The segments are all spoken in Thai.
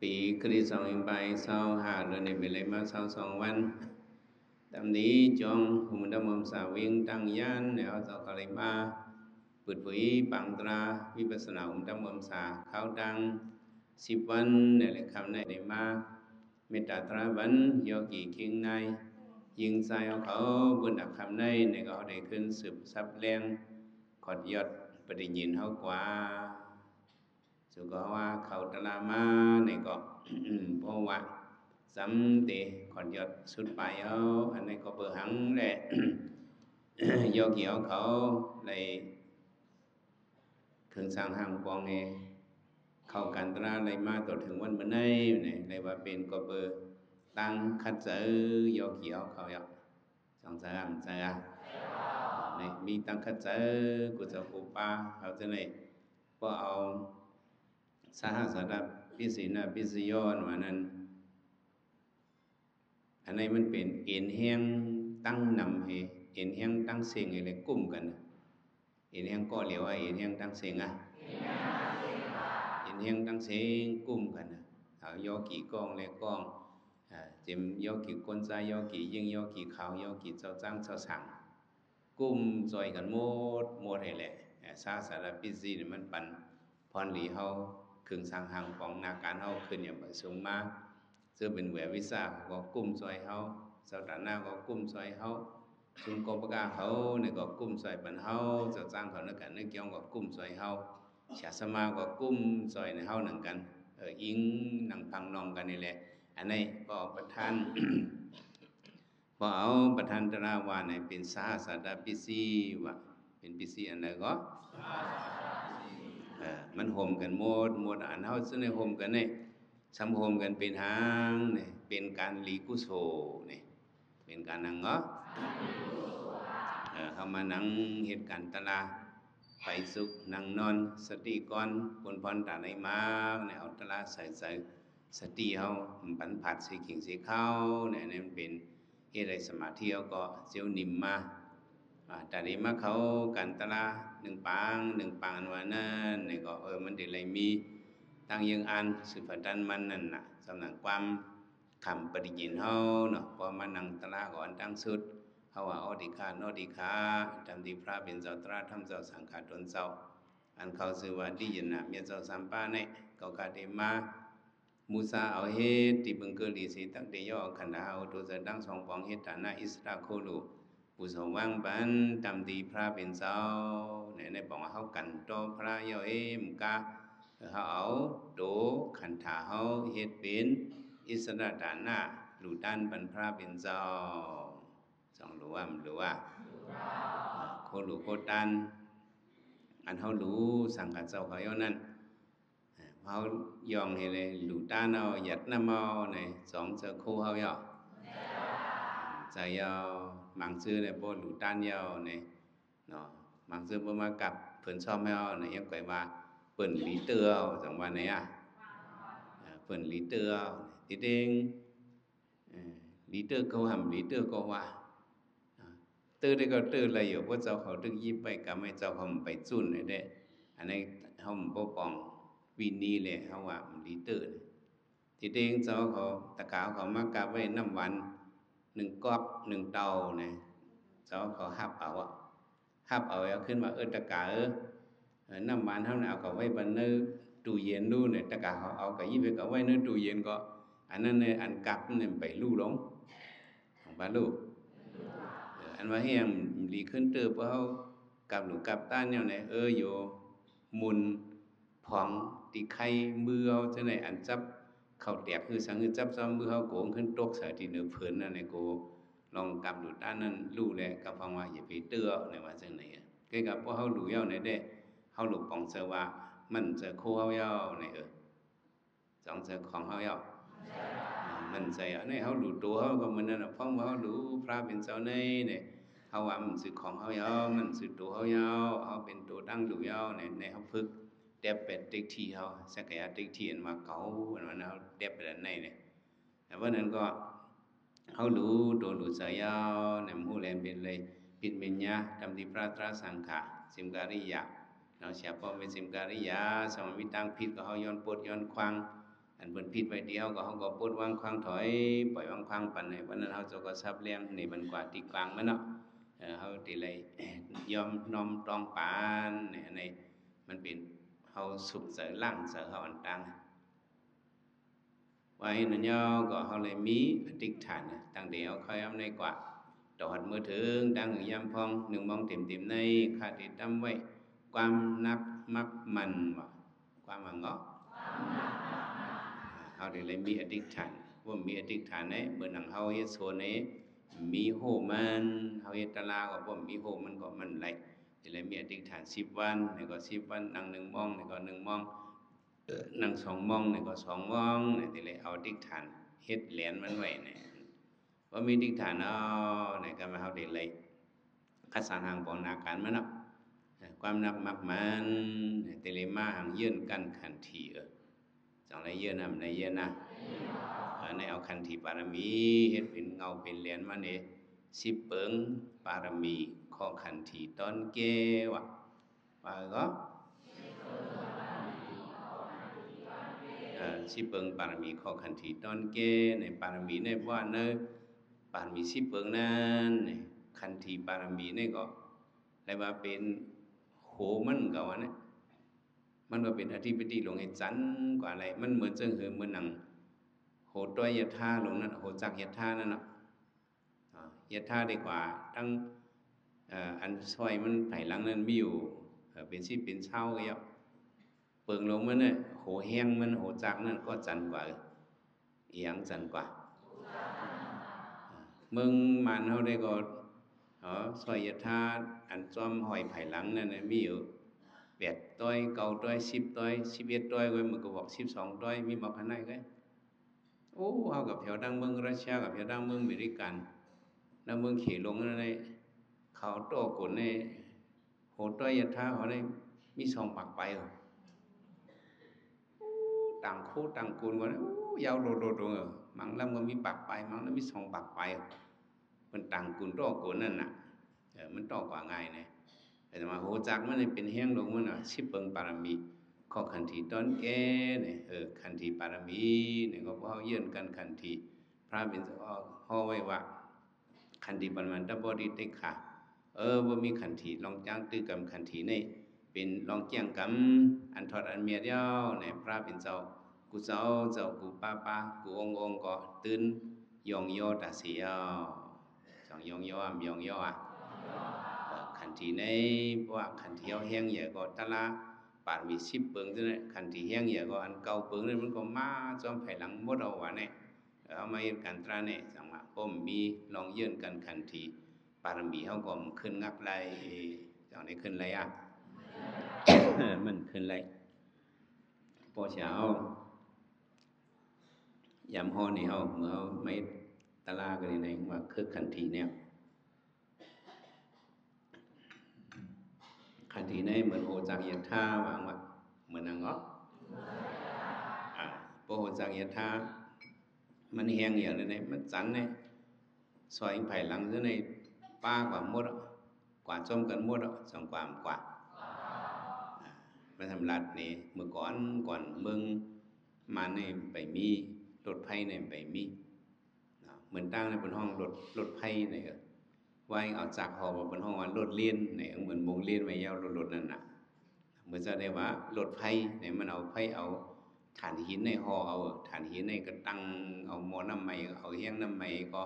ปีคริสต์2522 tạm ní trong hùng đâm mầm xà viên tăng gian nẻo cho cả lấy ba vượt với bằng tra vipassana hùng đâm mầm xà khao tăng sip văn để lại khám này để ma meta tra văn do kỳ kiêng nàyยิงใจเอาเขาบนดักคำในในก็ได้ขึ้นสืบซับแรงขอดยอดปฏิญินเขากว่าสุก็ว่าเขาตลามาในก็เพราะว่าซ้ำเตะขอดยอดสุดไปเอาอันนี้ก็เปิดหังแหละ โยเกี่ยวเขาในถึงสร้างห้างปองเอเข้ากันตราในมาต่อถึงวันบันไดในว่าเป็นก็เปิดตั้งคัดเจอโยเกี่ยวเขาอยากสองสามใจอ่ะในมีตั้งคัดเจอกุศลอุปาเขาจะในพอเอาสหสดับพิสิณพิสิยอนว่านั้นอันนี้มันเป็นเอ็นแห้งตั้งนำให้เอ็นแห้งตั้งเสียงอะไรกุ้มกันเอ็นแห้งก็เหลียวเอ็นแห้งตั้งเสียงอ่ะเอ็นแห้งตั้งเสียงกุ้มกันเอาโยกี่กองเลยกองจิมโยกี่ก้นใจโยกี่ยิ่งโยกี่ขาวโยกี่เจ้าจ้างเจ้าสั่งกุ้มจอยกันหมดให้แหละซาสารพิซีนี่มันปั่นพรหลีเฮาครึ่งสร้างหางของนาการเฮาขึ้นอย่างบ่สูงมาซึ่งเป็นแหววิสาก็กุ้มจอยเฮาสถานะก็กุ้มจอยเฮาชุมกบกาเฮาเนี่ยก็กุ้มจอยปันเฮาเจ้าจ้างเขานึกกันนึกเกี่ยวก็กุ้มจอยเฮาชาสมาก็กุ้มจอยในเฮาหนึ่งกันอิงหนังพังนองกันนี่แหละอันนี้ก็ประธาน พอเอาประธานตราวาในเป็นสาสดาปิสีวะเป็นปิสีอันไหนก็มันห่มกันหมดอันเฮาซึ่งในห่มกันนี่ซ้ำห่มกันเป็นหางนี่เป็นการลีกุโสนี่เป็นการนั่งเนาะเขามานั่งเหตุการณ์ตลาไปสุขนั่งนอนสติก่อนปนพรตาในมาเนี่ยเอาตลาใส่สติเฮาปันผัดสีขิงสีข้าวเนี่ยนี่มันเป็นเฮ็ดให้สมาธิเอาก็เจียวนิ่มมาแต่นี้มาเขากันตลาหนึ่งปางว่านั่นนี่ก็มันได้เลยมีตั้งยังอันสืบดันมันนั่นน่ะสำนักความคำปฏิญินเฮาเนาะพอมานั่งตลาก่อนตั้งสุดเฮาว่าอดิคาโนดิคาจำที่พระเป็นเจ้าตราทำเจ้าสังฆาตนเจ้าอันเขาชื่อว่าดิยินน่ะเมียเจ้าสัมปาเนี่ยก็กะได้มามูซาเอาเฮ็ดที่บึงเกิดลีสิตั้งแต่ย่อขันดาเอาตัวจะดังสองปองเฮ็ดฐานะอิสระโคลูผู้สว่างบันจำที่พระเป็นเจ้าในปองเฮากันโตพระย่อมกาเฮาเอาโตขันธาเฮาเฮ็ดเป็นอิสระฐานะหลู่ด้านบรรพระเป็นเจ้าสองรู้ว่าโคลูโคตันอันเฮารู้สังฆเจ้าเขาย่อนั้นเฮายองให้เลยหลู่ด้านเอาหยัดน้ำเอาในสองเจอคู่เฮาย่อใจย่อมังซื่อเนี่ยบ่หลู่ด้านย่อในเนาะมังซื่อบ่มากับเพิ่นชอบแมวในยังไกว่าเปิ้นหลีเตือจังว่าไหนอ่ะเปิ้นหลีเตือที่เด้งหลีเตือเขาหำหลีเตือก็ว่าตื้อได้ก็ตื้ออะไรอยู่ว่าเจ้าเขาตึกยิบไปกับไม่เจ้าเขาไปจุ่นเลยเด้อันนี้เฮาบ่ปองวินนี้แหละเฮาว่าหลีเตือที่เด้งเจ้าเขาตะกาวเขามากับไว้น้ำวัน1ก๊อก1เตาเนี่ยเจ้าเขาหับเอาขึ้นมาตะกาน้ำมันเฮาเอาเขาไว้บันในตู้เย็นนู่นเนี่ยตะกาเขาเอาก็ยิบไปก็ไว้ในตู้เย็นก็อันนั้นเนี่ยอันกับเนี่ยไปลู่ลงของบ้านลูกอันว่าเฮียงหลีขึ้นเติบเฮากับหนูกับต้านแนวไหนอยู่มุนพองตีไข่มือเฮาจังได๋อันจับเข้าแตกคือสังคือจับซ้อมมือเฮาโกงขึ้นตกใส่ที่เนื้อเพิ่นนั่นแหละโกลองกับหนูต้านนั้นรู้แลกับฟังว่าอย่าไปเตื้อในว่าจังได๋คือกับพวกเฮารู้ยาวไหนได้เฮาหลุปองเสว่ามันจะโคเฮายาวไหนสองเสของเฮายาวมันใจในเฮารู้ตัวเฮาก็มันนั่นน่ะฟังว่าเฮารู้พระเป็นเจ้าในเนี่ยเฮาว่ามันสิของเฮายาวมันสิตัวเฮายาวเฮาเป็นตัวตั้งรู้ยาวในเฮาฝึกเด็บเป็ดติ๊กที่เฮาสักกะติ๊กที่อันมาเก่าอันนั้นเฮาเด็บไปด้านในเนี่ยแต่ว่านั้นก็เฮารู้ตัวรู้ใจยาวในหูแลเป็นเลยปิดเมญญาทำที่พระตราสังฆะสิมการิยะเราเสียพอเป็นสิมการิยาสมมิตังผิดก็เฮาย้อนปวดย้อนควาง อันเพิ่นผิดไว้เดียวก็เฮาก็ปลดวางควางถอยปล่อยวางควางปันให้วันนั้นเฮาเจ้าก็ซับเลี้ยงนี่มันกว่าที่กลางมันเนาะเฮาติเลยยอมน้อมตองปานเนี่ยในมันเป็นเฮาสุขเสริล่างเสริเฮาอันตังว่าให้นั่นย่อก็เฮาเลยมีอธิษฐานตั้งเดียวค่อยอำในกว่าตอดมือถึงดังยามพองหนึ่งมองเต็มๆในคาติตั้มไว้ความนักมักมันว่าความว่าเงาะเฮาได้เลยมีอธิษฐานว่ามีอธิษฐานเมื่อนังเฮาเฮ็ดโซนมีโหมันเฮาเฮ็ดตลาก็บ่มีโหมันก็มันไหลได้เลยมีอธิษฐาน10วันนี่ก็10วันนั่ง1มองนี่ก็1มองนั่ง2มองนี่ก็2มองนี่ได้เลยเอาอธิษฐานเฮ็ดแหลนมันไว้นี่ว่ามีอธิษฐานเอานี่ก็มาเฮาได้เลยคัดสรรหางปองนาการมันเนาะความนับมักมันแต่เลยมาหังยื่นกันขันทีจังไรเยื่อนำในเยื่อนะในเอาขันทีปารมีเฮ็ดเป็นเงาเป็นเหรียญมาเนี่ย10เปิงปารมีข้อขันทีตอนเกวะว่าก็10เปิงปารมีข้อขันทีตอนเกในปารมีในว่าเนอปารมี10เปิงนั้นขันทีปารมีในก็ได้ว่าเป็นโหมันก็ว่านะมันก็เป็นอธิปติลงให้จันกว่าอะไรมันเหมือนจังเหมือนหนังโหต้อยยะท่าลงนั่นโหจักยะท่านั่นน่ะยะท่าดีกว่าตั้งอันซอยมันไถหลังนั้นมีอยู่เป็นสิเป็นเช่าก็ยะเปิงลงมันเนี่ยโหแห้งมันโหจักนั่นก็จันกว่าเอียงจันกว่ามึงมันเฮาได้ก็ซอยยะท่าอันจอมหอยไผหลังนั่นมีอยู่8ต้อย9ต้อย10ต้อย11ต้อยไว้มันก็บอก12ต้อยมีมาพันไหนก็โอ้เฮากับแถวดังเมืองรัสเซียกับแถวดังเมืองอเมริกันดังเมืองเขลงนั่นในเขาโตกนในโหต้อยยะท่าเขาได้มี2ปากไปต่างคู่ต่างกูนว่ายาวโดดๆมังลำก็มีปากไปมังแล้วมี2ปากไปมันต่างกูนโตกนนั่นน่ะมันโตกว่าง่ายนะแต่มาโหจักมันเป็นแห้งลงมันน่ะ10เปิงปารมีข้อขันทีตอนแก่เนี่ยขันทีปารมีเนี่ยก็เฮาเยื่นกันขันทีพระเป็นเฮาไว้ว่าขันทีปรมันตบ่ได้ติค่ะบ่มีขันทีลองจ้างตื้อกรรมขันทีนี่เป็นลองเกี่ยงกรรมอันทอดอันเมียเดียวเนี่ยพระเป็นเจ้ากูเจ้ากูป้ากูองก็ตื่นยองโยตาเสียวสองยองโยยองโยขันทีในว่าขันทีเฮาแห้งใหญ่ก็ตะละปานมี10เปิงจังได๋ขันทีแห้งใหญ่ก็อันเก่าเปิงนี่มันก็มาจอมไผหลังบ่เอาว่าแน่เอามาเฮ็ดกันตราเนี่ยจังว่าบ่มีลองยื่นกันขันทีปารมีเฮาก็ขึ้นงักไหลจังได้ขึ้นไหลมันขึ้นไหลพอเช้ายามฮ้อนนี่เฮาเมื่อเฮาไม่ตะลากันนี่ในว่าคือขันทีเนี่ยขันทีในเหมือนโหจักยะท่าว่าว่าเหมือนนังเงาะพอโหจักยะท่ามันแห้งอย่างนี้มันจันเนี่ยซอยไผหลังซะในป้ากว่าหมดกว่าจมกันหมดสองความกว่ามันทำรัดนี่เมื่อก่อนมึงมาในไปมีรถไผในไปมีเหมือนตั้งในบนห้องรถไผในก็ไว้เอาจากหอบนห้องว่ารถเลียนในเหมือนวงเลียนไว้ยาวรถนั่นน่ะเหมือนจะได้ว่ารถไผในมันเอาไผเอาฐานหินในห่อเอาฐานหินในก็ตั้งเอาหม้อน้ำใหม่เอาแห้งน้ำใหม่ก็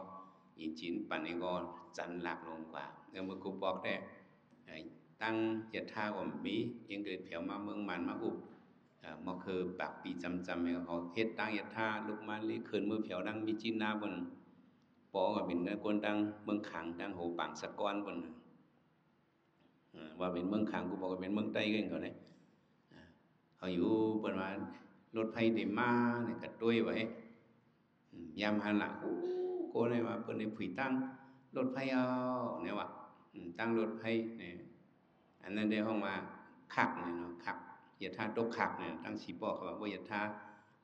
ยินจินปั่นไอ้ก็จันหลักลงกว่าแล้วเมื่อกูบอกได้ตั้งยะท่าก็มียังเกิดแถวมาเมืองมันมาอุบมาคือปากปีจำให้เขาเฮ็ดตั้งยะท่าลุกมาเลยคืนมือแถวดังมีจินนาบนปอก็เป็นคนดังเมืองขังดังโหปังสะก้อนบนว่าเป็นเมืองขังกูบอกว่าเป็นเมืองใต้กันเขาเนี่ยเขาอยู่บนว่ารถไฟได้มาเนี่ยก็ด้วยไว้ยามหันละโกเนี่ยว่าเพิ่นได้ผุยตั้งรถไฟเอาเนี่ยว่าตั้งรถไฟเนี่ยอันนั้นได้ห้องมาคักเนี่ยเนาะคักยะท่าตกคักเนี่ยตั้งสีปอเขาว่ายะท่า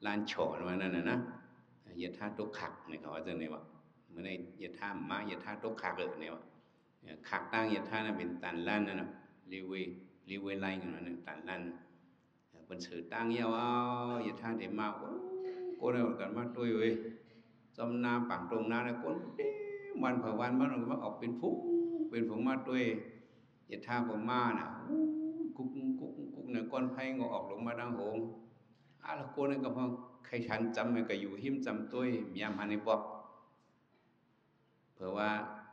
ลานโฉนว่านั่นน่ะนะยะท่าตกคักเนี่ยเขาว่าจังได๋ว่าเมื่อในยะท่ามายะท่าตกคักเนี่ยว่าคักตั้งยะท่านั้นเป็นตันล้านนั่นน่ะรีเวย์ไลน์กันนั่นตันล้านเพิ่นซื้อตั้งยาวเอายะท่าได้มาโอ้ cô này còn mà tôi ơi trong na bằng trùng na này conมันเผาวันมันออกเป็นฝูงมาด้วยอย่าท่าผมมาน่ะกุ๊กเนี่ยก้อนไผ่งออกลงมาดังโหงแล้วคนนี่ก็พอใครฉันจำมันก็อยู่หิมจำตัวมียามหันในบอกเผื่อว่า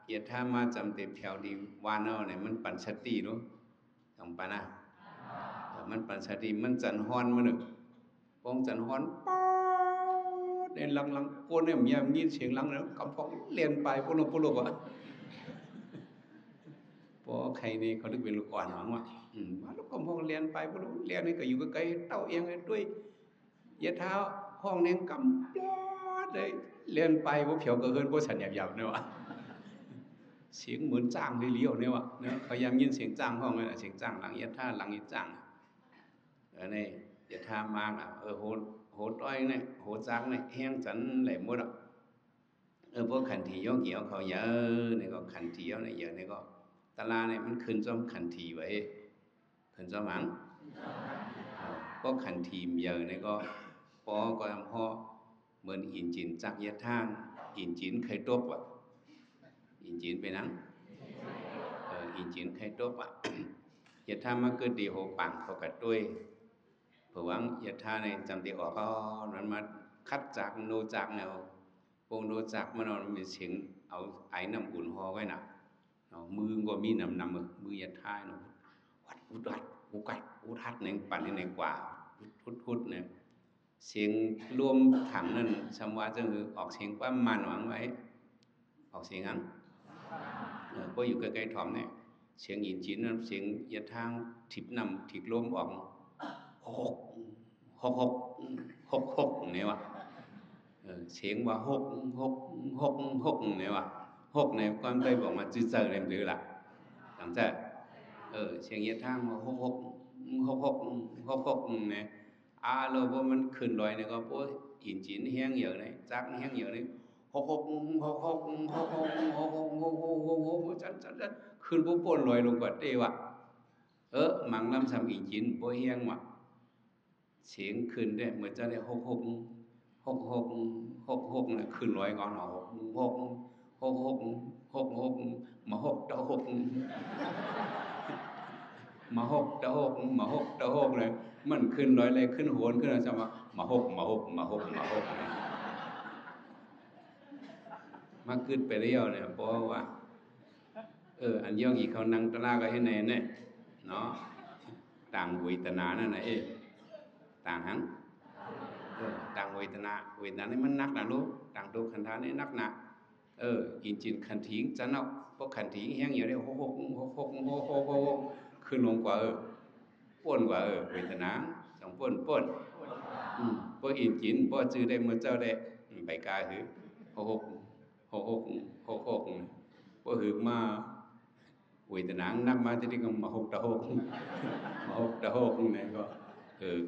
อย่าท่ามาจำเต็มแถวดีวานเอาเนี่ยมันปั่นสติเนาะสองปานะมันปั่นสติมันจันฮอนมันหนึ่งปองจันฮอนในหลังๆคนเนี่ยมียินเสียงหลังแล้วกำพองเลียนไปพวกลูกอ่ะพอใครนี่เขาถึงเป็นลูกอ่อนหวังว่าลูกกำพองเลียนไปพวกลูกเลียนนี่ก็อยู่ใกล้เต้าเอียงด้วยยะเท้าห้องแนงกำปลอดเลยเลียนไปพวกเผียวก็เฮินพวกฉันหยาบๆเนี่ยวะเสียงเหมือนจ้างเลี้ยวเนี่ยวะเนี่ยพยายามยินเสียงจ้างห้องเลยเสียงจ้างหลังยะท่าหลังยะจ้างนี่ยะท่ามากโหต้อยเนี่ยโหจักเนี่ยแห้งจันไหลหมดอ่ะพวกขันทีย่อเกี่ยวเขาเยอะเนี่ยก็ขันทีย่อเนี่ยเยอะเนี่ยก็ตลาเนี่ยมันขึ้นจอมขันทีไว้ขึ้นจอมหางก็ขันทีมเยอะเนี่ยก็ปอก็ทำพ่อเหมือนอินจินจักยะท่างอินจินไข่ตบอ่ะอินจินไปนั่งอินจินไข่ตบอ่ะยะท่ามาเกิดดีโหปังเขากัดด้วยเผื่อวังยะท่าในจำตีออกก็นั้นมาคัดจากโนจากแนววงโนจากมันเอามีเสียงเอาไอ้น้ำอุ่นห่อไว้น่ะมือก็มีน้ำมือยะท่าเนาะวัดอุดัดอุกัดอุทัดในปั่นในกว่าพุดเนี่ยเสียงรวมถังนั่นคำว่าจะคือออกเสียงว่ามันหวังไว้ออกเสียงงั้นก็อยู่ใกล้ๆถ่อมเนี่ยเสียงอินจินนั่นเสียงยะทางถิบนำถิบลมออกหกเนี่ยวะเสียงว่าหกเนี่ยวะหกเนี่ยก็ได้บอกมาจืดเจอเลยหรือล่ะหลังจากเสียงยะทางว่าหกเนี่ยเราว่ามันขึ้นลอยเนี่ยก็พวกอินจินแห้งเยอะเลยจักแห้งเยอะเลยหกจันขึ้นปุ๊บปนลอยลงกว่าเตวะมังลำซ้ำอินจินพวกแห้งว่ะเสียงขึ้นได้เหมือนจะได้หกเนี่ยขึ้นลอยก่อนหกมาหกเต้าหกมาหกเต้าหกเลยมันขึ้นร้อยเลยขึ้นโหนขึ้นอะไรจะมาหกมาขึ้นไปเรียวเนี่ยเพราะว่าอันย่องอีกเขานั่งตะลาก็ให้แน่เนี่ยเนาะต่างเวทนานั่นน่ะต่างหังต่างเวทนานี่มันนักนะลูกต่างตัวขันธานี่นักนะอินจินขันถิงจะนักพวกขันถิงแห้งอยู่ได้หกขึ้นลงกว่าป้นกว่าเวทนาสองป้นพวกอินจินพวกจื้อได้เมื่อเจ้าได้ใบกาหือหกพวกหือมาเวทนานักมาที่นี่ก็มาหกตะหกเนี่ยก็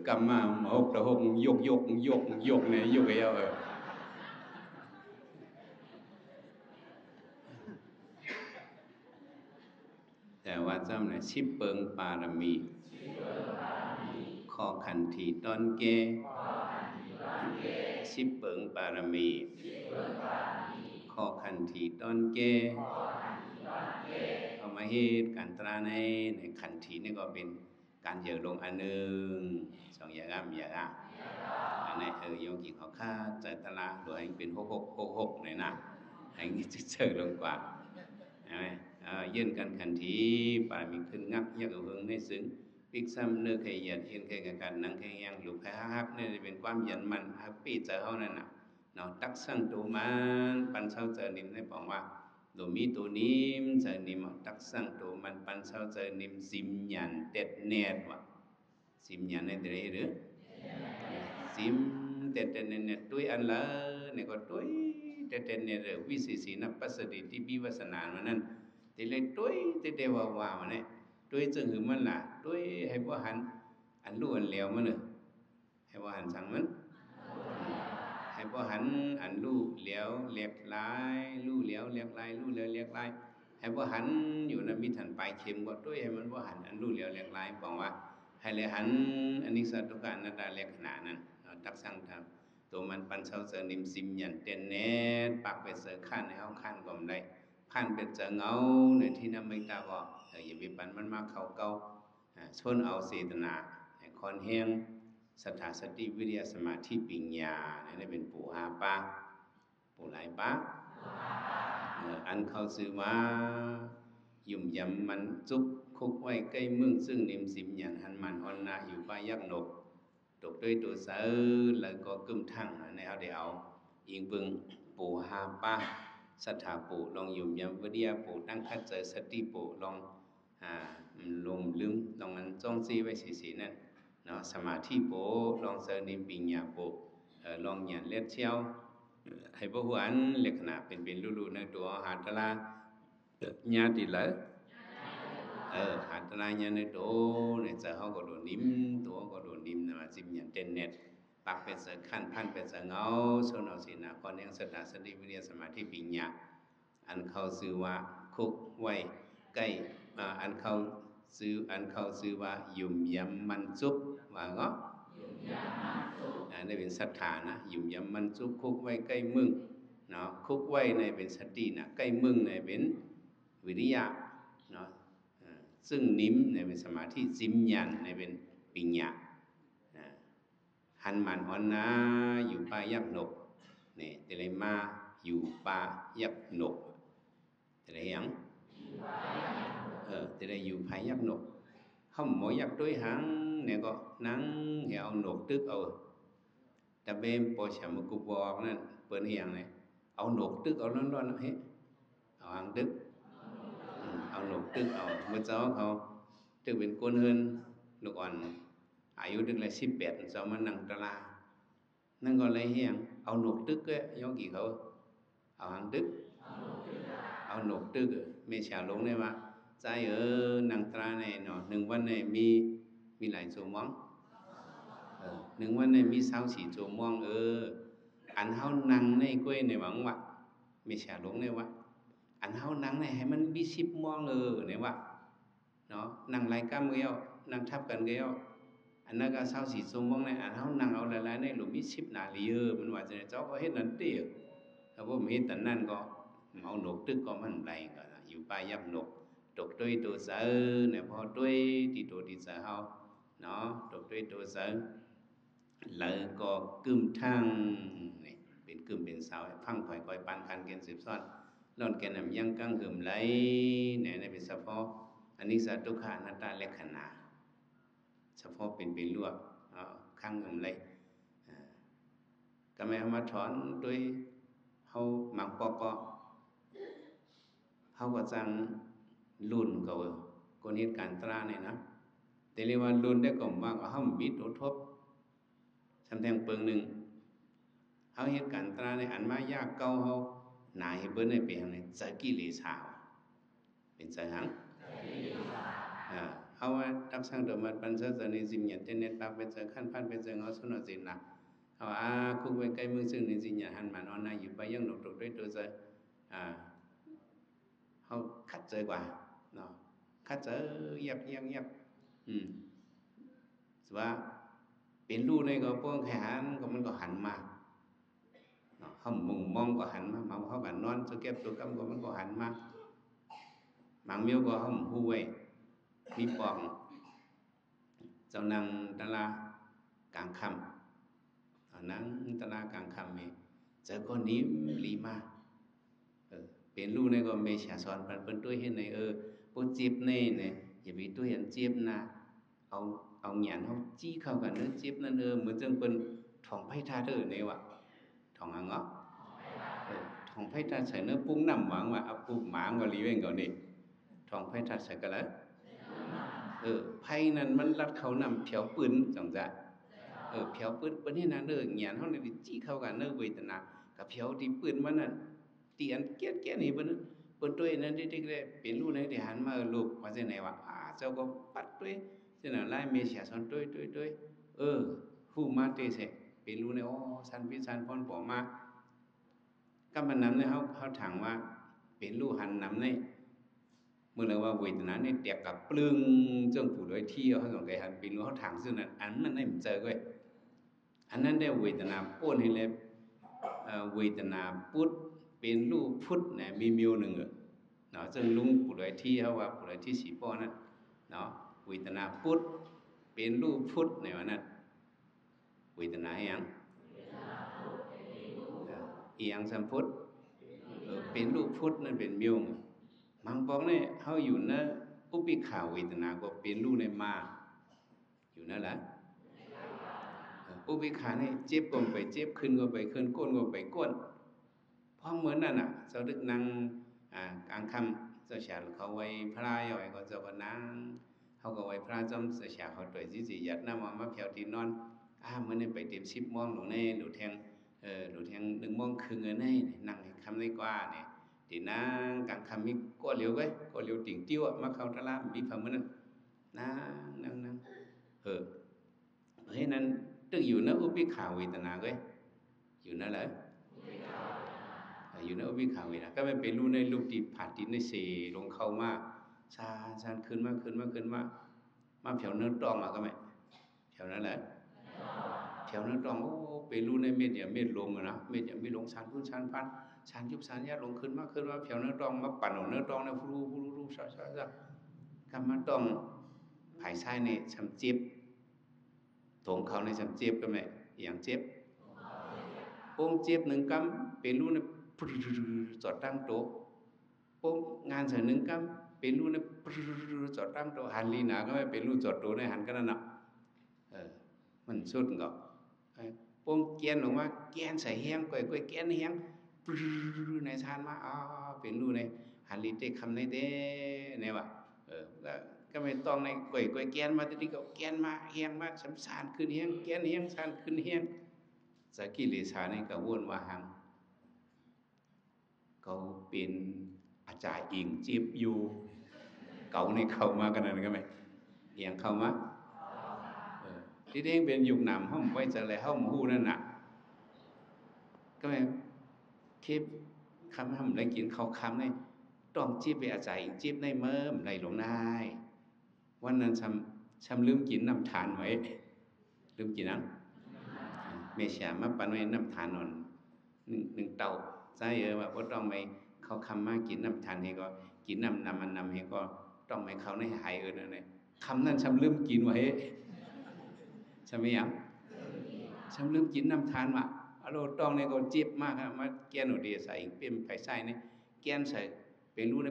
กำมาหกตะหกยกเนี่ยยกไอ้เอาแต่ว่าจำเนี่ยชิบเปิงปารมีข้อขันทีตอนเกชิบเปิงปารมีข้อขันทีตอนเกเอามาเหตุการตราในขันทีนี่ก็เป็นการเหยื่อลงอันหนึ่งสองอย่างอันนี้โยมกี่เขาฆ่าใจตลาดโดยเป็นหกเลยนะให้จะเจอลงกว่าใช่ไหมยื่นกันขันทีป่ามีขึ้นงักยักษ์หึงในซึ้งปิกซ้ำเนื้อไข่ยันเอ็นไข่กันนังไข่ยังหลุดไข่ฮักนี่เป็นความยันมันฮักปีเจอเขานั่นน่ะเนาะตักสั่งตัวมันปันเช้าเจอนิมได้บอกว่าตัวมีตัวนิมเจอนิมตักสั่งตัวมันปันเช้าเจอนิมซิมยันเต็ดเน็ตว่ะซิมยันในเรื่องหรือซิมเต็ดเน็ตด้วยอันละเนี่ยก็ด้วยเต็ดเน็ตวิสิสีนับปัสดิที่บิวัสนามันนั่นแต่เลยด้วยแต่เดวาวามันเนี่ยด้วยจึงหือมันล่ะด้วยให้พ่อหันอันรู้อันเหลียวมันเลยให้พ่อหันสั่งมันให้พ่อหันอันรู้เหลียวเลียกลายรู้เหลียวเลียกลายรู้เหลียวเลียกลายให้พ่อหันอยู่ในมิถันปลายเข็มก็ด้วยให้มันพ่อหันอันรู้เหลียวเลียกลายบอกว่าให้เลยหันอันนี้สัตว์ทุกการนัดดาเลียกขนาดนั้นตักสั่งท ตัวมันปันเช้าเจอนิมซิมยันเต้นเน็ตปากไปเสือขั้นให้เขาขั้นก่อนได้ขั้นเป็นเจอเงาในที่นั้นไม่ตาบอกอย่าไปปันมันมาเขาเกาชนเอาเสตนาคอนเฮงสถาสติวิริยสมาธิปัญญานี่เป็นปู่หาปาปู่หลายปาอันเขาซื้อมายุ่มยำมันจุกคุกไว้ใกล้มึงซึ่งนิมซิมยันหันมันอ่อนนาอยู่ป้ายักหนกตกด้วยตัวเสือแล้วก็กึมทั้งในเอาเดี๋ยวอิงบึงปู่หาปาสถาปู่ลองยุ่มยำวิริยะปู่ตั้งคัดเจอสติปู่ลองลงลืมลองมันจ้องซีไว้สีนั่นเนาะสมาธิปู่ลองเสนิมปิญญาปู่ลองหยันเล็ดเชี่ยวให้พวกหันเล็กขนาดเป็นรูๆในตัวหาตลาญาติเลยหาตลาญาในตัวเนี่ยจะเขาก็โดนนิ่มตัวก็โดนนิ่มนะมาจิมอย่างเต้นเน็ตปักเป็นเสือขั้นพันเป็นเสือเงาส่วนเอาสินะก่อนยังสถาสติวิริยสมาธิปิญญาอันเขาซื้อว่าคุกไว้ใกล้อันเขาซื้อว่ายุ่มยำมันจุบว่าเงาะนี่เป็นศรัทธานะยุ่มยำมันจุบคุกไว้ใกล้มึงเนาะคุกไว้ในเป็นสตินะใกล้มึงในเป็นวิริยะเนาะซึ่งนิ่มในเป็นสมาธิซิมยันในเป็นปิญญาหันมันอ่อนนะอยู่ป่ายักหนกนี่แต่เลยมาอยู่ป่ายักหนกแต่เลยยังแต่เลยอยู่ป่ายักหนกkhông mỗi giặc đối hắn này có nắng thì ông nộp tức ta bên po chả một cục bò nên bên hiền này ông nộp tức ông nó hết ông ăn tức ông nộp tức ông mới cháu không tức bên quân hơn lúc cònอายุtức là 18 sao mà năng tra la năng gọi là hiền ông nộp tức ấy do gì không ông ăn tức ông nộp tức mẹ xả lúng này màใจนังตราในเนาะ1วันในมีหลายชั่วโมง1วันในมี24ชั่วโมงอันเฮานั่งในก้วยในหวังว่าไม่ใช่ลงในว่าอันเฮานั่งในให้มันมี10โมงในว่าเนาะนั่งหลายกรรมเดียวนั่งทับกันเดียวอันนั้นก็24ชั่วโมงในอันเฮานั่งเอาหลายๆในหลุมมี10นาทีมันว่าจะเจ้าก็เฮ็ดนั่นติถ้าบ่มีแต่นั้นก็เอาหนกตึกก็มันไหลก็อยู่ป่ายับหนกตกด้วยตัวเสือเนี่ยพอด้วยที่ตัวที่เสือเขาเนาะตกด้วยตัวเสือแล้วก็กึมทั้งนี่เป็นกึมเป็นสาวพังข่อยคอยปานคันเกณฑ์สืบซ้อนนอนแกนำยังกังหึมไหลเนี่ยในเป็นเฉพาะอันนี้สัตว์ทุกขานาตาเลขนาเฉพาะเป็นลวกข้างหึมไหลก็ไม่เอามาถอนด้วยเขาหมังปอเขาก็จังรุ่นก็คนเหตุการณ์ตราเนี่ยนะแต่เรียกว่ารุ่นได้ก็มากกว่าห้ามบิดทบทำแทงเปิงหนึ่งเขาเหตุการณ์ตราในอันมายากเก่าเขาหนาให้เบิ้ลในเป็นอะไรใจกิเลสาวเป็นใจหังเขาว่าทักษะเดิมมันปัญญาจะในสิ่งอย่างเช่นเน็ตปากเป็นใจขั้นพันเป็นใจเงาสุนทรสินนะเขาคุกไว้ใกล้มือซึ่งในสิ่งอย่างหันมันอ่อนนาอยู่ไปยังหนุกตกด้วยตัวใจเขาคัดใจกว่าเนาะคัดเจอยับว่าเป็นรูในก็พวกแขนก็มันก็หันมาเนาะเขามุงมองก็หันมามาเขากันนอนสเก็บตัวกำก็มันก็หันมาบางเมียวก็เขาหูไว้มีปองเจ้านางตะลากลางค่ำนางตะลากลางค่ำมีเจอคนนี้ลีมาเป็นรูในก็ไม่ฉาสอนเป็นตัวเห็นในพวกเจ็บในเนี่ยอย่าไปตัวเห็นเจ็บนะเอาหยานเขาจี้เข้ากันเนื้อเจ็บนั่นเหมือนจังเป็นถ่องไผ่ทาเนี่ยวะถ่องอ่างเงาะถ่องไผ่ทาใส่เนื้อปุ้งน้ำหวังว่าเอาปุ้งหมาก็รีเว่งก่อนนี่ถ่องไผ่ทาใส่กันแล้วไผ่นั่นมันรัดเขานำเผียวปืนจังจ้ะเผียวปืนเป็นที่นั่นหยานเขาเลยจี้เข้ากันเวทนากับเผียวที่ปืนมันนั่นตีอันเกี้ยนี่เป็นตัวนั้นที่ได้เป็นรูในที่หันมาลูกว่าจะไหนวะเจ้าก็ปัดด้วยเจ้าหน้าไล่เมียเสียสอนด้วยผู้มาเตะเสกเป็นรูในสันพิสันพรปอมาก็มันนำในเขาถามว่าเป็นรูหันนำในเมื่อไรว่าเวทนาเนี่ยเตียกับปลึงจงผู้โดยที่เขาสงสัยหันเป็นรูเขาถามซึ่งนั้นอันมันไม่เจอเว้ย อันนั้นได้เวทนาป้นให้เลยเวทนาพุทธเป็นรูปพุทธเนี่ยมีมิวหนึ่งเนาะซึ่งลุงปุถุที่เขาว่าปุถุที่สีป้อนั่นเนาะเวทนาพุทธเป็นรูปพุทธในวันนั้นเวทนาอย่างอีหยังสัมพุทธเป็นรูปพุทธนั่นเป็นมิวมังปองเนี่ยเขาอยู่นะอุปิขาเวทนาก็เป็นรูปในมาอยู่นั่นแหละอุปิขาเนี่ยเจ็บก็ไปเจ็บขึ้นก็ไปขึ้นก้นก็ไปก้นเพราะเหมือนนั่นน่ะเจ้าดึกนั่งกลางค่ำเจ้าฉาเขาไว้พระย่อยก็เจ้าก็นั่งเขาก็ไว้พระจอมเจ้าฉาเขาต่อยจีหยัดน้ำมาเพียวตีนอนเมื่อนี่ไปเต็ม10 โมงหนูในหนูแทงหนูแทง1 โมงครึ่งในนั่งคำได้กว่าเนี่ยตีนั่งกลางค่ำมีก็เลี้ยวไว้ก็เลี้ยวติ่งติ้วมาเข้าตลาดมีพมือนั่นนั่งเฮ้ยนั้นตึกอยู่นะอุปิขาเวทนาเว้ยอยู่นั่นแหละอยู่ในอุปิขาเวทนาก็ไม่เป็นรู้ในรูปที่ผ่านที่ในเสลงเข้ามาชาขึ้นมาเผียวเนื้อตองก็ไม่เผียวนั่นแหละเผียวเนื้อตองโอ้เป็นรู้ในเม็ดอย่าเม็ดลงนะเม็ดอย่าไม่ลงชันพื้นชันพันชันยุบชันยาลงขึ้นมาเผียวเนื้อตองมาปั่นเนื้อตองในฟูรูชากำมาตองภายใต้ในชำเจ็บถงเขาในชำเจ็บก็ไม่อย่างเจ็บองเจ็บ1 กำเป็นรู้ในจอดตั้งโต๊ะองงานเสร็จ1 กำเป็นรู้ในจอดตั้งโต๊ะหันลีนาก็ไม่เป็นรู้จอดโต๊ะในหันกันนั่นน่ะมันสุดก็องเกียนออกมาเกียนใส่แห้งก้อยเกียนแห้งในชานมาเป็นรู้ในหันลีเตะคำในเด้เนี่ยวะก็ไม่ต้องในก้อยเกียนมาทีนี้ก็เกียนมาแห้งมาสำสานขึ้นแห้งเกียนแห้งสานขึ้นแห้งสกิเลสานี่ก็วนว่าหังเขาเป็นอาจารย์อิงจีบอยู่เก่าในเข้ามากันนั่นก็ไหมเอียงเข้ามาที่เด้งเป็นยุคนำห้องไว้จะอะไรห้องหูนั่นน่ะก็ไหมคลิปคำห้องได้กินเขาคำในต้องจีบไปอาจารย์อิงจีบในเมื่อในหลวงนายวันนั้นช้ำลืมกินน้ำทานไว้ลืมกินน้ำเมชามาปันไว้น้ำทานนอน1 เตาใจว่าก็ต้องไม่เขาคำมากินน้ำทานให้ก็กินน้ำมันนำให้ก็ต้องไม่เขาในหายนั่นเลยคำนั้นช้ำลืมกินไว้ใช่ไหมยังช้ำลืมกินน้ำทานว่ะเราต้องในก็จีบมากมาแกนหนูดีใส่เป็นไผ่ไส้เนี่ยแกนใส่เป็นรูใน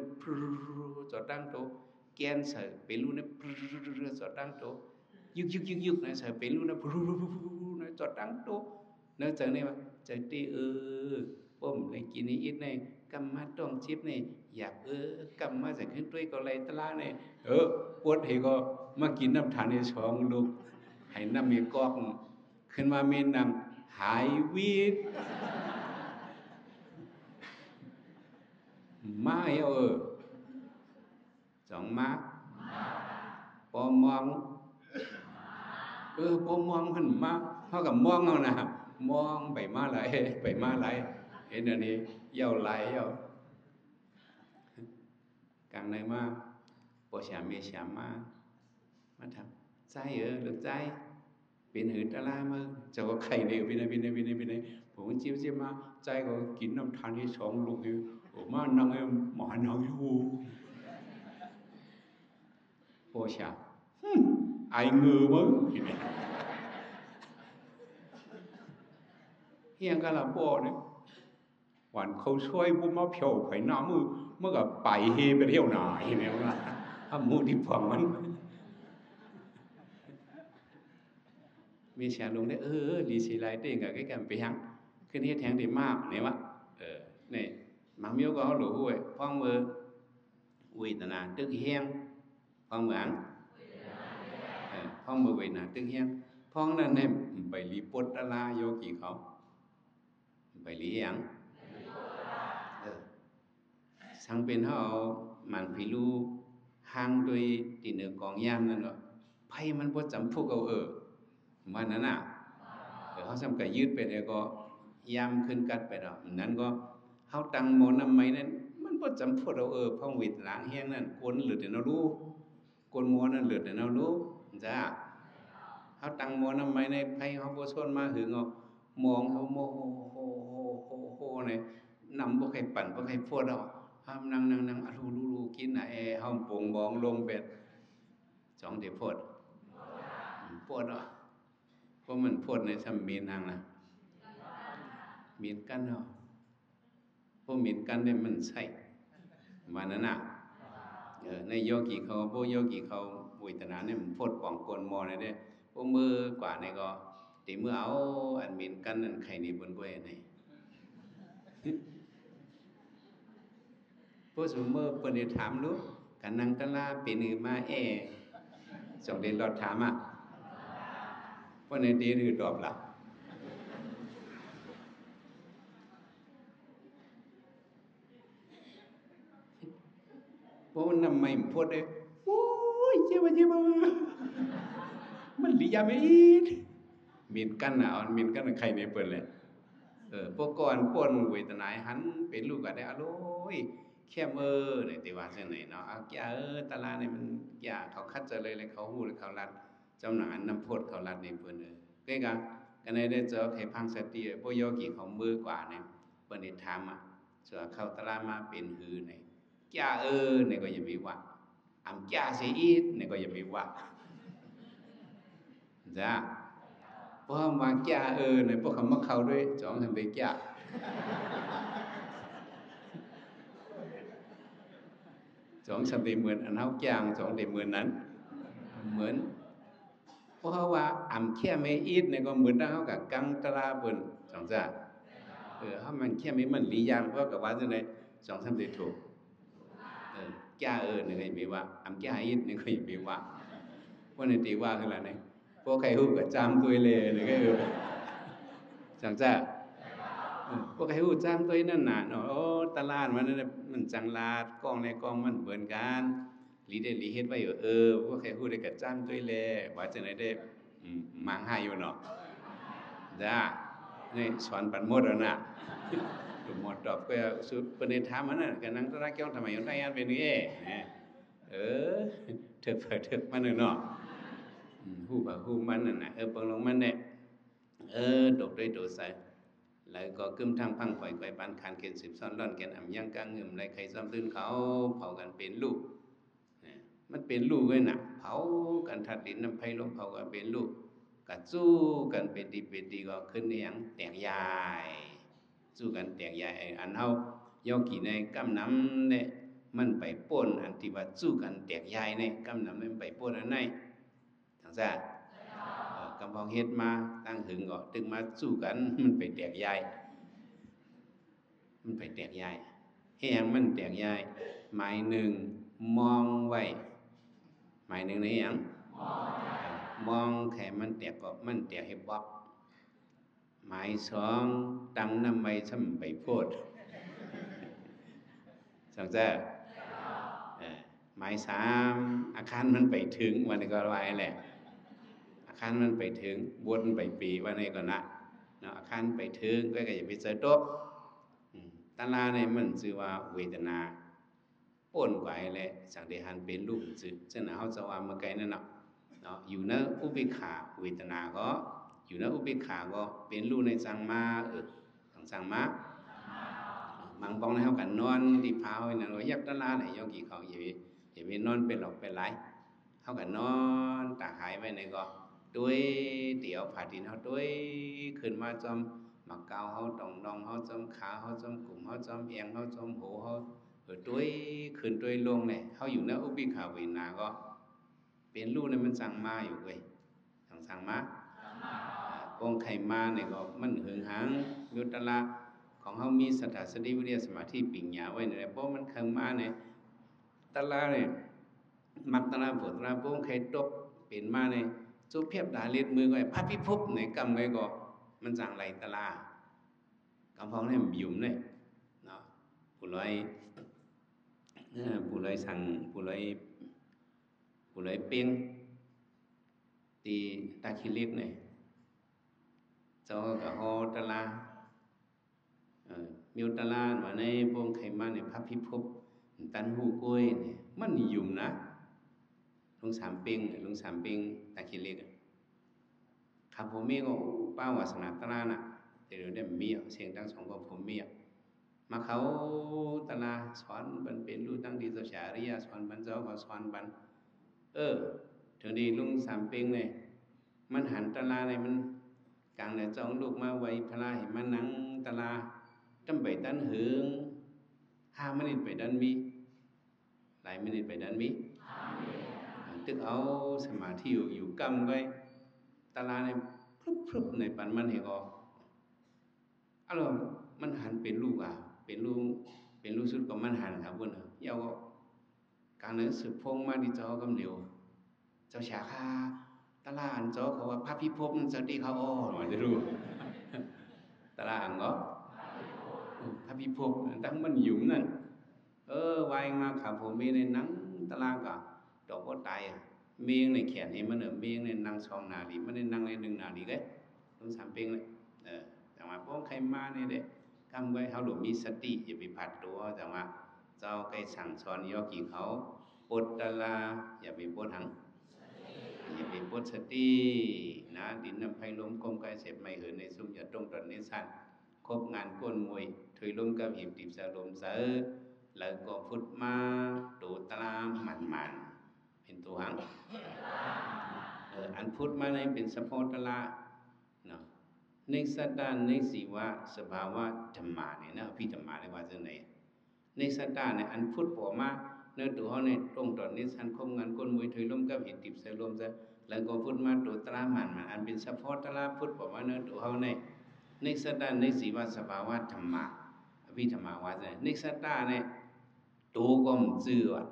จอดตั้งโตแกนใส่เป็นรูในจอดตั้งโตยุกนะใส่เป็นรูในจอดตั้งโตเนื่องจากนี่ว่าใจตีผมในกินนี้อิดในกำมาต้องชิปในอยากกำมาใส่ขึ้นด้วยก็เลยตะลาในปวดเหก็มากินน้ำทานในช่องลูกให้น้ำมีกอกขึ้นมาเมนนำหายวีดมาสองมาปอมองปอมองขึ้นมาเท่ากับมองเอานะมองไปมาไหลเห็นอันนี้เย่าไหลเย่ากลางในมาปอฉามเมฉามมาทำใจหรือใจเป็นหืดตะลามาจะก็ไข่เดียวไปไหนผมจิ้มมาใจก็กินน้ำทานที่สองลูกอยู่มานั่งหมอนั่งอยู่ปอฉาไอ้เงือมั้งเฮียงกันละปอเนี่ยวันเขาช่วยบุ้มมาเพียวไผ่หน้ามือเมื่อกับไปเฮไปเที่ยวหนาเนี่ยว่าถ้ามูที่ฟังมันมีเสียงลงได้ลีสีไลเต้งกับcái cảmไปยังขึ้นเฮ็ดแทงได้มากเนี่ยวะนี่มังมิวก็เอาหลูห้วยฟังมือเวทนาตึกเฮียงฟังมืออังฟังมือเวทนาตึกเฮียงฟังนั่นเนี่ยไปรีปดตะลาโยกี่เขาไปรียังสังเป็นเขาเอามันพิลูห่างโดยตีเนื้อกองยามนั่นก็ไพ่มันบ่จำพวกเอาวันนั้นน่ะเขาทำกับยืดไปแล้วก็ยามขึ้นกัดไปแล้วนั้นก็เขาตังโมนำไม้นั้นมันบ่จำพวกเราพ่องวิดหลังเฮียงนั่นกวนเหลือแต่เรารู้กวนมัวนั่นเหลือแต่เรารู้จ้า เขาตั้งหมอน้ำไม้ในไผเขาบ่ชนมาหึงเอามองเขาโมโหโหโหโหโหเนี่ยนำบ่ใครปั่นบ่ใครพูดเอาห้ามนั่งอะลูกินน่ะเฮาปงมองลงเป็ดสองที่พูดพูดเนาะเพราะมันพูดในซ้ำมีนางน่ะมีนกันเนาะเพราะมีนกันเนี่ยมันใช่มานั่นน่ะในโยกีเขาพวกโยกีเขาวิตนาเนี่ยมันพูดป่องกลมอเลยเด้พวกมือกว่านี่ก็ตีมือเอาอันมีนกันนั่นใครนี่บนกล้วยนี่พวกสมมือเปิ้นได้ถามรู้กันนังตะลาเป็นหือมาสองเดือนรอดถามอ่ะเพราะในเดือนหือตอบล่ะเพราะมันนำไม่พูดเลยโอ้ยเจ็บมันลิยาไม่อีดมีนกันน่ะมีนกันใครในเปิ้นเลยพวกก่อนป่นเวทนาหันเป็นลูกก็ได้อโลยแค่เนี่ยติว่าจังไหนเนาะเอาแกตะลาเนี่ยมันแกเขาคัดเจอเลยเขาฮู้เลยเขารัดเจ้าหนานน้ำโพดเขารัดในเพิ่นเก้กะกันได้เจอใครพังสติพวกโยกีเขามือกว่าเนี่ยเปิ้นได้ถามอ่ะส่วนเขาตะลามาเป็นหือเนี่ยแกเนี่ยก็อย่าไปว่าอำแกสิอีดเนี่ยก็อย่าไปว่าจ้าเพราะมาแกเนี่ยพวกเขามาเข้าด้วยจ้องทำไปแกสองสติเหมือนอันเฮาจางสองได้เหมือนนั้นเหมือนเพราะว่าอำแค่ไม่อีดเนี่ยก็เหมือนเฮากับกังตราเปิ้นสองจ้าเฮามันแค่ไม่มันลียางเพราะกับว่าจังได๋สองสามได้ถูกแก่เนี่ยก็มีว่าอำแก่อีดเนี่ยก็มีว่าเพราะในตีว่าคืออะไรเนี่ยพวกใครฮู้ก็จามตัวเลยเนี่ยก็จังจ้าพวกใครฮู้จามตัวนั่นน่ะเนาะโอ้ตลาดมันจังลาดกล้องในกล้องมันเบิ่นกันลีเฮ็ดไว้อยู่พวกใครฮู้ได้ก็จามตัวเลยว่าจังได๋ได้มังหายอยู่เนาะจ้านี่สอนปันหมดแล้วน่ะหมดดอกก็สุดเปิ้นได้ถามมันน่ะก็นั่งตระเกียวทำไมอยู่ได้อันเป็นนี่เถิกมันเนาะฮู้บ่ฮู้มันน่ะเบิ่งลงมันเนี่ยตกด้วยตัวใส่แล้วก็กึมทางพังปล่อยไกวปานคานเกณฑ์10ซ้อนร่อนแกนอ่ำยังกลางหึมไรใครซ้อมตื่นเขาเผากันเป็นลูกมันเป็นลูกเว้ยน่ะเผากันทัดดินน้ำไผลมเผากันเป็นลูกก็สู้กันเป็นดีก็ขึ้นในหยังแตกยายสู้กันแตกยายอันเฮายอกกี่ในกำน้ำเนี่ยมันไปป่นอันที่ว่าสู้กันแตกยายในกำน้ำมันไปป่นอันไหนทางซ่ากำพองเฮ็ดมาตั้งหึงก็ตึงมาสู้กันมันไปแตกยายมันไปแตกยายเฮ็ดหยังมันแตกยายหมายหนึ่งมองไว้หมายหนึ่งในหยังมองแค่มันแตกก็มันแตกให้บ๊อบหมายสองตั้งน้ำไว้ซ้ำไปโพดสังเจ้าหมายสามอาคารมันไปถึงวันนี้ก็ว่าแหละอาคารมันไปถึงวนไปปีวันนี้ก็นะเนาะอาคารไปถึงก็อย่าไปเจอโต๊ะตาลาเนี่ยมันชื่อว่าเวทนาป่นกว่าแหละสังเดหันเป็นรูปจืดเช่นเฮาจะว่าเมื่อไกลนั่นเนาะอยู่ในอุเบกขาเวทนาก็อยู่ในอุเบกขาก็เป็นรูปในสังมาสังมาบางปองในเฮากันนอนที่พาวนั่นว่ายักตะลาไหนยอกี่เขาอย่าไปนอนเป็นหลอกเป็นหลายเฮากันนอนตาหายไว้ในก็ด้วยเดี๋ยวผาดินเฮาด้วยขึ้นมาจอมมักเกาเฮาตองนองเฮาจอมขาเฮาจอมกลุ่มเฮาจอมเอียงเฮาจอมหูเฮาด้วยขึ้นด้วยลงเนี่ยเฮาอยู่ในอุเบกขาเวทนาก็เป็นรูปเนี่ยมันสั่งมาอยู่เว้ยสั่งมาองค์ไขมาเนี่ยก็มันหึงหังยุตละของเฮามีสถาสติวิริยะสมาธิปิญญาไว้เนี่ยเพราะมันเข้ามาเนี่ยตะลาเนี่ยมักตะลาฝนตะลาโป้งไข่ตกเป็นมาเนี่ยจุเพียบดาเลียดมือไว้พัดพิภพเนี่ยกำไว้ก็มันสั่งไหลตะลากำพองเนี่ยมันยุ่มเนี่ยเนาะผู้ลอยสั่งผู้ลอยเปียงตีตาคิลิกเนี่ยเจ้ากับฮอตะลามิวตะลาว่าในพวงไขมันเนี่ยพับพิภพตันหูกล้วยเนี่ยมันยุ่มนะลุงสามเปียงตาคิลิก ขับผมมีก็ป้าวาสนาตราน่ะเดี๋ยวได้มีเสียงตั้งสองกับผมมีมาเขาตลาสอนบันเป็นรู้ตั้งดีตัวฉาริยาสอนบันเจ้าก็สอนบันถึงดีลุงสามเปงเลยมันหันตลาเลยมันกลางเนี่ยจ้องลูกมาไว้พลาเห็นมันนั่งตลาจำไปดันหึง5 มินิไปดันมีหลายมินิไปดันมีตึกเอาสมาธิอยู่กำไว้ตลาเนี่ยพรึบในปันมันเห็นก็อะไรมันหันเป็นลูกเป็นลูกสุดก็มันหันครับเพื่อนเยาก็กลางเนี่ยสืบพงมาดีเจ้ากำเหลียวเจ้าฉาคาตลาอันเจ้าเขาว่าพระพิภพสติเขาหน่อยจะรู้ตลาอันก็พระพิภพตั้งมันหยุ่มนั่นวายมาขับผมมีในนังตลาก็ดอกก็ตายเมียงในแขนนี่มันเมียงในนั่ง2 นาทีมันในนั่งใน1 นาทีเลยต้อง3 เพลงเลยแต่ว่าพวกใครมาเนี่ยเด็กกำไว้เขาหลุมมีสติอย่าไปผัดตัวแต่ว่าเจ้าใครสั่งสอนยอกี่เขาปดตลาอย่าไปปดหังอย่าไปปดสตินะดินน้ำไผ่ล้มกลมไก่เสพไม่เหินในซุ้มอย่าตรงตอนนี้สั่นคบงานก้นมวยถุยล้มกับหิบติบสะลมเสือแล้วก็พุทธมาตูตลามันเป็นตัวหังอันพุทธมาในเป็นสะโพตลาเนาะในสัตตาในสีวะสภาวะธรรมะเนี่ยนะพี่ธรรมะเลยว่าจะไหนในสัตตาเนี่ยอันพุทธปอมาเนื้อตัวเขาเนี่ยตรงตอนนี้สันคมงานก้นมวยถุยล้มกับหิบติบสะลมเสือแล้วก็พุทธมาตูตลามันอันเป็นสะโพตลาพุทธปอมาเนื้อตัวเขาเนี่ยในสัตตาในสีวะสภาวะธรรมะพี่ธรรมะว่าจะในสัตตาเนี่ยตัวก็มจื้อว่ะ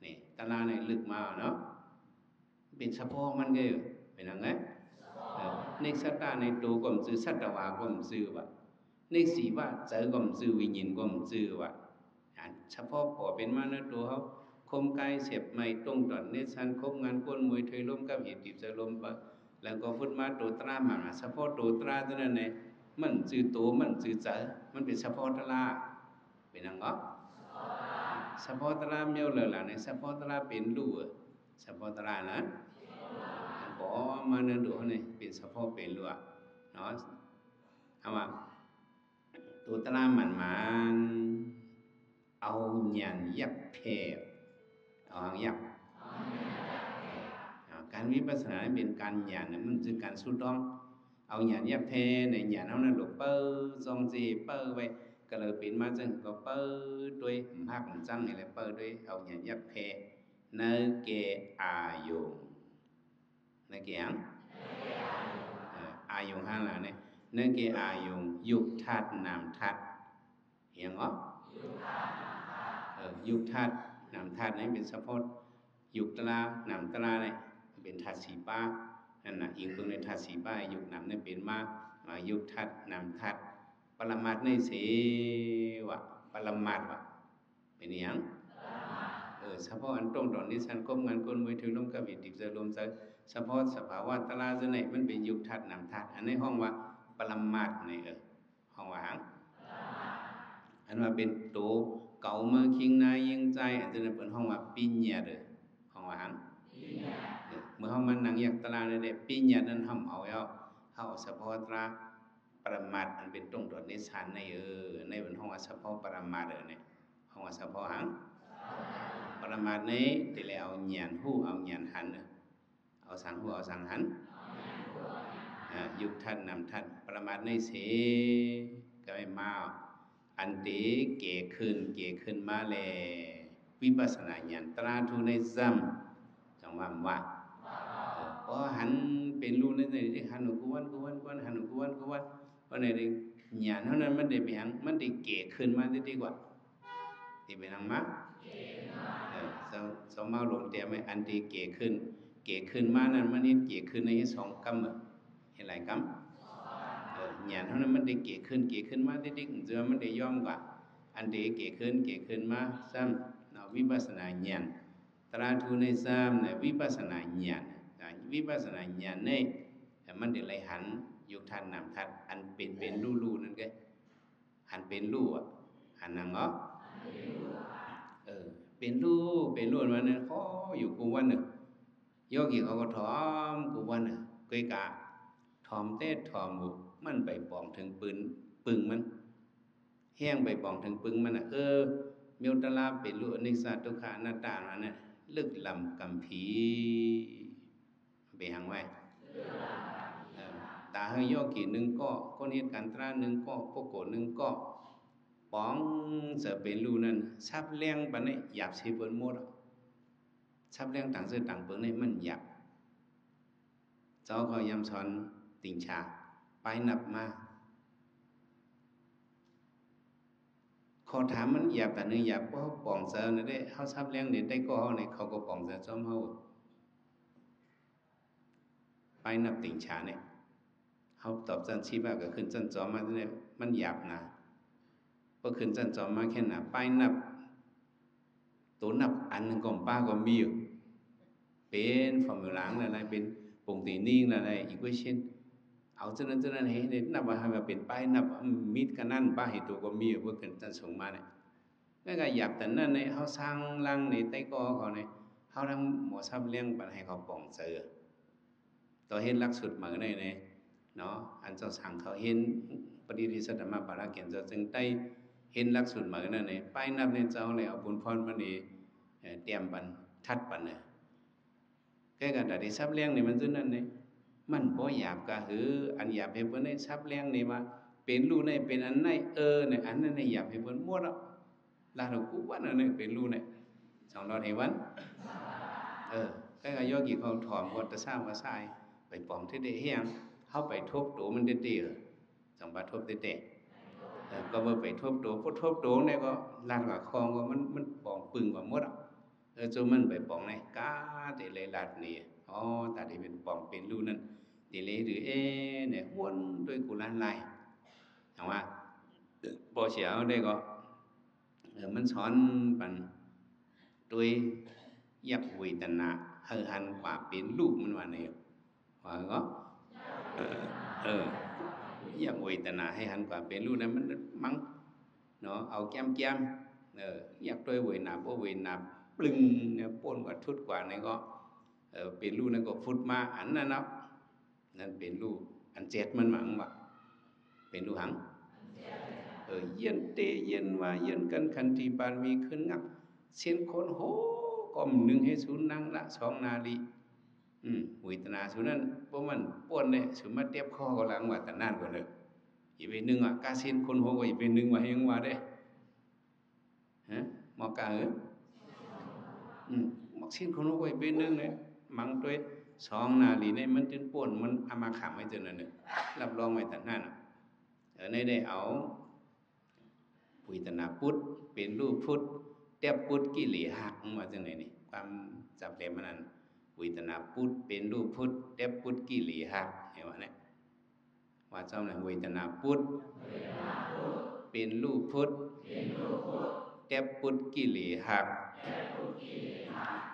นี่ตลาเนี่ยลึกมาเนาะเป็นสะโพกมันก็เป็นยังไงในสัตตาในตัวก็มจื้อสัตวาก็มจื้อว่ะในสีว่าเจอก็มจื้อวิญญาณก็มจื้อว่ะเฉพาะพอเป็นมาในตัวเขาคมกายเสียบไม่ตรงตอนนี้สันคบงานก้นมวยถอยล้มกับเหตุติดจะล้มไปแล้วก็พุทธมาตัวตรามาเฉพาะตัวตราตัวนั้นเนี่ยมันจื้อตัวมันจื้อเจอมันเป็นเฉพาะตลาเป็นยังไงสะโพตระเมียวเลยล่ะในสะโพตระเป็นลูกสะโพตระนะก็มาเนื้อดูนี่เป็นสะโพเป็นลูกเนาะเอาว่าตัวตระมันเอาหยันยับเพเอาหางยับการวิปัสสนาเป็นการหยันมันคือการสุดต้องเอาหยันยับเพในหยันเอานั่นหลบเปิ้ลซองจีเปิ้ลไว้ก็เลยเป็นมาจังก็เปิดด้วยภาคจังนี่แหละเปิดด้วยเอาหยันยับเพเนเกอายุเนเกอังอายุห้าละเนี่ยเนเกอายุกธาตุนามธาตุอย่างอ๋อยุกธาตุนามธาตุนี่เป็นสะโพกยุกตลานามตลาเนี่ยเป็นธาตุสีป้านั่นน่ะอิงตรงในธาตุสีป้ายุกนามเนี่ยเป็นมายุกธาตุนามธาตุปรมัตถ์ในเสวะปรมัตถ์วะเป็นอย่างเฉพาะอันตรงตอนนี้สันคมงานก้นมวยถือลมกับอิทธิจะลมใจเฉพาะสภาวะตลาดเนี่ยมันเป็นยุคทัดนำทัดอันในห้องว่าปรมัตถ์นี่ห้องว่าหังอันว่าเป็นโตเก่าเมื่อคิงนายยิงใจอันจะเป็นห้องว่าปิญญาห้องว่าหังเมื่อห้องมันนั่งอยากตลาดเนี่ยปิญญานั้นห้องเอาเข้าเฉพาะตราปรมัตถ์อันเป็นตรงตอนนี้สันในในเป็นห้องว่าเฉพาะปรมัตถ์เนี่ยห้องว่าเฉพาะหังปรมัตถ์นี้ที่แล้วเอาหยันหูเอาหยันหันเอาสังหูเอาสังหันยุคท่านนำท่านปรมัตถ์ในเสก็ไม่มาอันตีเก๋ขึ้นมาเลยวิปัสสนาญาณตราทุในซ้ำจังว่าพอหันเป็นรูในที่หันกูวันหันกูวันเพราะในเรื่องญาณเท่านั้นมันได้ไปหังมันได้เก๋ขึ้นมาดีกว่าที่เป็นหังมาสมมาหลงเตียไม่อันที่เก๋ขึ้นมานั้นมันนี่เก๋ขึ้นใน2 กำเห็นหลายกำญาณเท่านั้นมันได้เก๋ขึ้นมาได้เจอมันได้ย่อมกว่าอันที่เก๋ขึ้นมาซ้ำเนาะวิปัสสนาญาณตราทุในซ้ำเนี่ยวิปัสสนาญาณวิปัสสนาญาณเนี่ยมันได้ไหลหันยุคท่านนำทัดอันเป็นลู่นั่นไงหันเป็นลู่หันนางเงาะเป็นลู่มันเนี่ยขออยู่กูวันหนึ่งโยกีเขาก็ถอมกูวันหนึ่งกุยกะ ถอมเต้ถอมบุมันไปปองถึงปืนปึงมันแห้งไปปองถึงปึงมันเมียวตลาเป็นรูอนิจจทุกขานาตานั่นน่ะลึกลำกำผีไปหังไว้ตาเฮยอกี่นึงก็คนเหตุการณ์ตรานึงก็พวกโกนึงก็ป้องจะเป็นรูนั่นชับเลี้ยงปานนี้หยาบสิเปิ้นหมดชับเลี้ยงต่างซื่อต่างเปิ้นนี่มันหยาบเจ้าเขายำสอนติ่งชาไปนับมาขอถามมันหยาบแต่นึงหยาบเพราะป่องเจอนี่ได้เฮาชับเลี้ยงนี่ได้ก็เฮานี่เขาก็ป่องเจอจอมเฮาไปนับติ่งชาเนี่ยเฮาตอบจันชีว่าก็ขึ้นจันจอมมาเนี่ยมันหยาบนะบ่ขึ้นจันจอมมาแค่น่ะไปนับตัวนับอันนึงของป้าก็มีอยู่เป็นฟอร์มูลาอะไรเป็นปงตีนิ่งอะไรอีกว่าเช่นเอาเจนั้นให้ได้นับว่าให้มาเป็นป้ายนับมิดกันนั่นป้าให้ตัวก็มีอยู่บ่ขึ้นจันส่งมาเนี่ยก็หยาบแต่นั้นในเฮาสร้างลังในใต้กอเขาเนี่ยเฮาทั้งหมอซับเลี้ยงปันให้เขาป่องเจอต่อเห็นลักสุดเหมือนในเนาะอันเจ้าสั่งเขาเห็นปฏิทินสตมาปาราเกียนเจ้าจึงได้เห็นลักสุดเหมือนนั่นป้ายนับในเจ้าเลยเอาบุญพรมานี่เตรียมปันทัดปันเนี่ยแก่กันแต่ซับเลี้ยงนี่มันซึ่งนั่นเนี่ยมันบ่หยาบก็หืออันหยาบให้เพิ่นได้ซับเลี้ยงนี่ว่าเป็นรู้ในเป็นอันไหนเนี่ยอันนั้นหยาบให้เพิ่นหมดอ่ะลาเรากูว่านั่นเนี่ยเป็นรู้เนี่ย200ให้วันก็โยกีเขาถอมวัดตะซ่าว่าทรายไปปอมที่ได้เฮียงเฮาไปทบตัวมันได้ๆจังบาทบได้ก็บ่ไปทบตัวพอทบตัวเนี่ยก็ลาดว่าคองว่ามันปองปึงกว่าหมดอ่ะจนมันไปปองในกาแต่เลยลาดนี่ตาที่เป็นปองเป็นรูนั่นติเลยหรือเนี่ยห้วนด้วยกุลานลายถามว่าบ่เสียได้ก็มันสอนปันด้วยยักเวทนาเฮาหันกว่าเป็นรูปมันว่าเนี่ยว่าก็ยักเวทนาให้หันกว่าเป็นรูปนั้นมันมั้งเนาะเอาแก้มยักด้วยเวนาบ่เวนาปลึงเนี่ยป่นกว่าทุดกว่านี่ก็เป็นรูปนั้นก็ฟุตมาอันนั้นนะนั่นเป็นรูปอันเจ็ดมันหมังว่าเป็นรูปหังเย็นเตเย็นว่าเย็นกันขันติปานมีขึ้นงักเส้นคนโหก้มหนึ่งให้ศูนย์นั่งละ2 นาฬิเวทนาศูนย์นั้นเพราะมันป่นเนี่ยสุมาเตียบข้อก็หลังว่าแต่นั่นก็เลยอีกเป็นหนึ่งอ่ะกาเส้นคนโหก็อีกเป็นหนึ่งว่าให้ยังว่าได้หมอกาหมอกเส้นคนโหก็อีกเป็นหนึ่งเนี่ยมังด้วย2 นาฬิเนี่ยมันจนป่นมันเอามาขำไว้จนนั่นเนี่ยรับรองไว้แต่นั่นในได้เอาเวทนาพุทธเป็นรูปพุทธเตียบพุทธกิเลสหักมาจังไหนนี่ความจับเต็มมันนั้นเวทนาพุทธเป็นรูปพุทธเตียบพุทธกิเลสหักเห็นว่าเนี่ยว่าเจ้าเนี่ยเวทนาพุทธเป็นรูปพุทธเตียบพุทธกิเลสหัก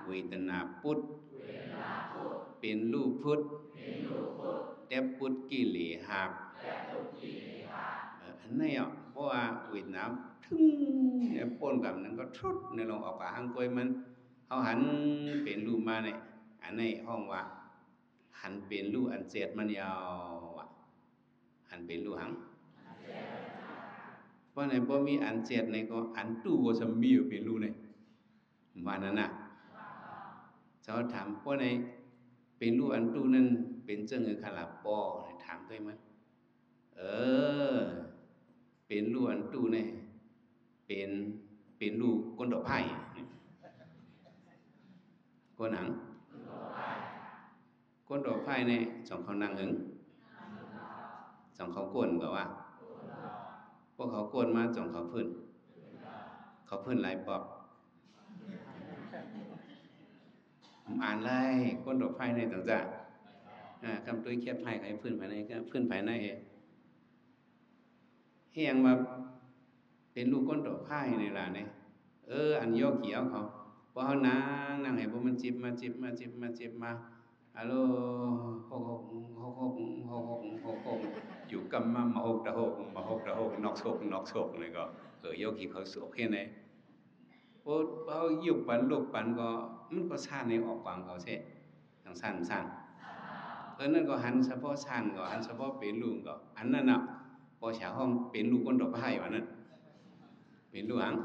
เวทนาพุทธเป็นรูปพุทธเตียบพุทธกิเลสหักอันนี้เพราะว่าเวทนาทึ่งเนี่ยปนกับนั้นก็ทุดในลงออกกับหางกล้วยมันเขาหันเป็นรูปมาเนี่ยอันนี้ห้องว่าหันเป็นรูปอันเจ็ดมันยาวหันเป็นรูปหังเพราะในพอมีอันเจ็ดในก็อันตู้ก็จะมีอยู่เป็นรูปในวันนั้นน่ะเขาถามเพราะในเป็นรูปอันตู้นั้นเป็นเจ้าเงือขลับปอถามด้วยมั้ยเป็นรูปอันตู้เนี่ยเป็นรูปก้นดอกไผ่ก้นหนังก้นดอกไผ่เนี่ยสองเขานั่งหึงสองเขาก้นก็ว่าพวกเขาก้นมาสองเขาพื้นเขาพื้นหลายปอบอ่านไล่ก้นดอกไผ่ในต่างๆคำตุ้ยเคียดไผ่ใครพื้นภายในก็พื้นภายในเฮียงมาเป็นลูกก้นดอกไผ่ในล่ะเนี่ยอันย่อเขียวเขาพอเขานั่งให้พวกมันจิบมาฮัลโหลหกอยู่กำมาหกตะหกนอกโศกเลยก็ย่อเขียวเขาโศกแค่ไหนพอเขายุบปันลูกปันก็มันก็ซ่านในออกฟังเขาใช่ทางสั้น นั่นก็หันเฉพาะชั้นก็หันเฉพาะเป็นลูกก็อันนั้นน่ะพอชาวห้องเป็นลูกคนต่อไปว่านั้นเป็นลูกหัง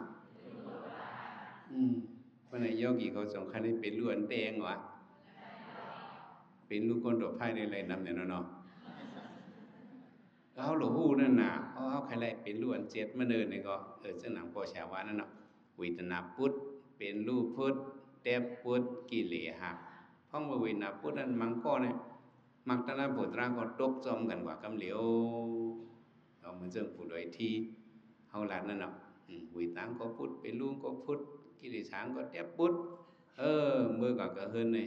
เพราะในโยกีเขาสำคัญให้เป็นลูกอันแดงวะเป็นลูกคนต่อไปในไรนำเนี่ยเนาะเขาหลวงหูนั่นน่ะเขาใครไรเป็นลูกอันเจ็ดมาเดินนี่ก็เส้นหนังพอชาวว่านั่นเนาะวิตนาพุทธเป็นลูกพุทธเตปพุทธกิเลสหักพ้องมาวินาพุทธนั้นมังก็เนี่ยมักตนาปุตราก็ตกจอมกันกว่ากำเหลียวเอามันเรื่องผู้โดยที่เขาหลานนั่นเนาะวิตางก็พุทธเป็นลูกก็พุทธกิเลสหังก็เตปพุทธเมื่อก่อนก็เฮิรนเลย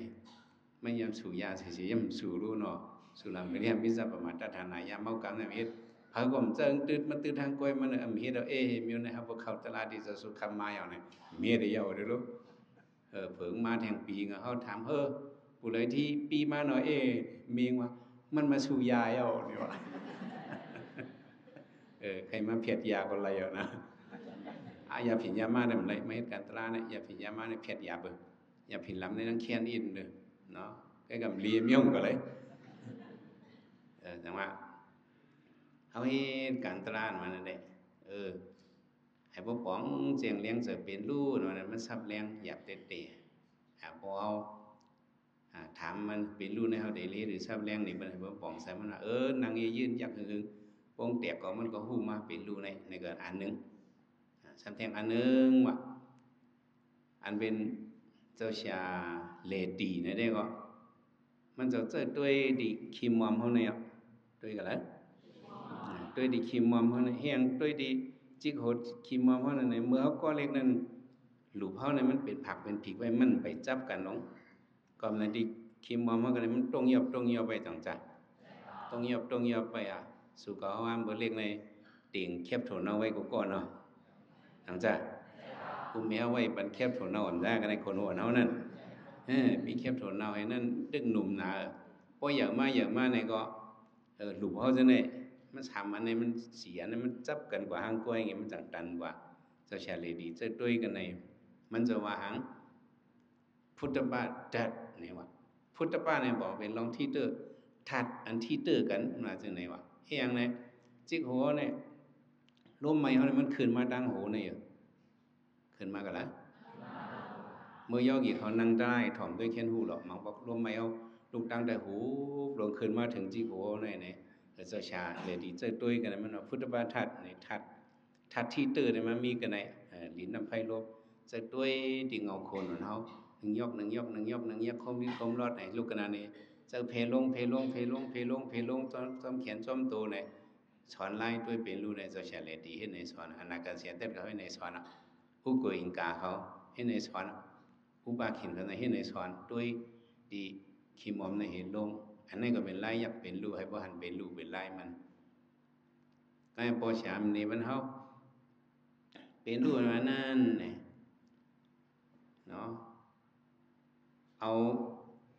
ไม่ยำสู่ยาเสียยำสู่รู้เนาะสู่หลังไปเรียนวิชาประมาทตถานายาเมากรรมเนี่ยมิตรพระกรมเจิงตืดมันตืดทางกล้วยมันเนี่ยมีเรามีนะครับพวกเขาตลาดที่จะสุขมาอย่างเนี่ยมีได้ยาวเด้อลูกเผิงมาแทงปีเงาเขาถามผู้ใดที่ปีมาหน่อยมีว่ามันมาสู่ยาเอาเนี่ยวะใครมาเพียดยาก็ไรเอานะยาผิดยามาเนี่ยมันไรไม่เหตุการณ์ตราเนี่ยยาผิดยามาเนี่ยเพียดยาเบิ่งยาผิดลำในนั่งเคียนอินเลยเนาะใกล้กับเลียมย่องก็เลยแต่ว่าเขาให้การตลาดมานั่นแหละให้พวกป๋องเสียงเลี้ยงเสือเป็นรูนวันนั้นมันซับเลี้ยงหยาบเตะพอเอาถามมันเป็นรูในเขาเดลีหรือซับเลี้ยงนี่มันให้พวกป๋องใส่มันว่านางยืนยักษ์หึงๆวงแตกก็มันก็หู้มาเป็นรูในเกิดอันนึงซ้ำแทงอันนึงว่ะอันเป็นเจ้าชาเลตีนะได้ก็มันจะเจอด้วยดิคิมมอมเขาเนี่ยด้วยกันแล้วด้วยดิคิมมอมเขาเนี่ยแห้งด้วยดิจิกโหดคิมมอมเขาเนี่ยเมื่อเขาก็เล็กนั้นหลูกเขาเนี่ยมันเป็นผักเป็นผิกไว้มันไปจับกันน้องก็มันดิคิมมอมเขากันมันตรงเยียบไปต่างจัดตรงเยียบไปสุกเขาว่าเบอร์เล็กในติ่งแคบโถนเอาไว้ก็ก่อนเนาะต่างจัดกูแมวไว้บันแคบโถนเอาอ่อนได้กันในคนหัวเนานั่นมีแคบโถนเอาให้นั่นดึงหนุ่มหนาเพราะอย่างมากในก็หลุมเขาจะเนี่ยมันทำอันนี้มันเสียนะมันจับกันกว่าหางกล้วยไงมันจังตันกว่าเจ้าชาเลดีเจ้าด้วยกันในมันจะว่าหางพุทธบาทดัดเนี่ยว่าพุทธบาทเนี่ยบอกเป็นลองที่เตอร์ถัดอันที่เตอร์กันมาจากไหนวะเฮียงเนี่ยจิกหัวเนี่ยร่มไม้เขาเนี่ยมันขึ้นมาดังโหเนี่ยขึ้นมากันละเมื่อยอกี่เขานั่งได้ถ่อมด้วยแค้นหูหรอกมังบอกร่มไม้เอาลูกดังแต่หูลงขึ้นมาถึงจิกหัวเนี่ยเจ้าชาเลยดีเจ้าตุ้ยกันมันพุทธบาทัดในทัดที่ตื่นมันมีกันในลิ้นน้ำไผ่ลบเจ้าตุ้ยดิ่งเอาโคนของเขาหนึ่งยกคมลิ้นคมรอดไหนลูกกันนี่เจ้าเพลงจอมเขียนจอมโตในสอนไล่ตุ้ยเป็นรู้ในเจ้าชาเลยดีให้ในสอนอนาคตเสียเต้นเขาให้ในสอนผู้กุยอิงกาเขาให้ในสอนผู้บาขินเขาให้ในสอนตุ้ยดีขีมอมในเห็นลงอันนี้ก็เป็นไล่ยักเป็นลูกให้พ่อหันเป็นลูกเป็นไล่มันก็ให้พ่อชามนี่มันเขาเป็นลูกมานั่นเนี่ยเนาะเอา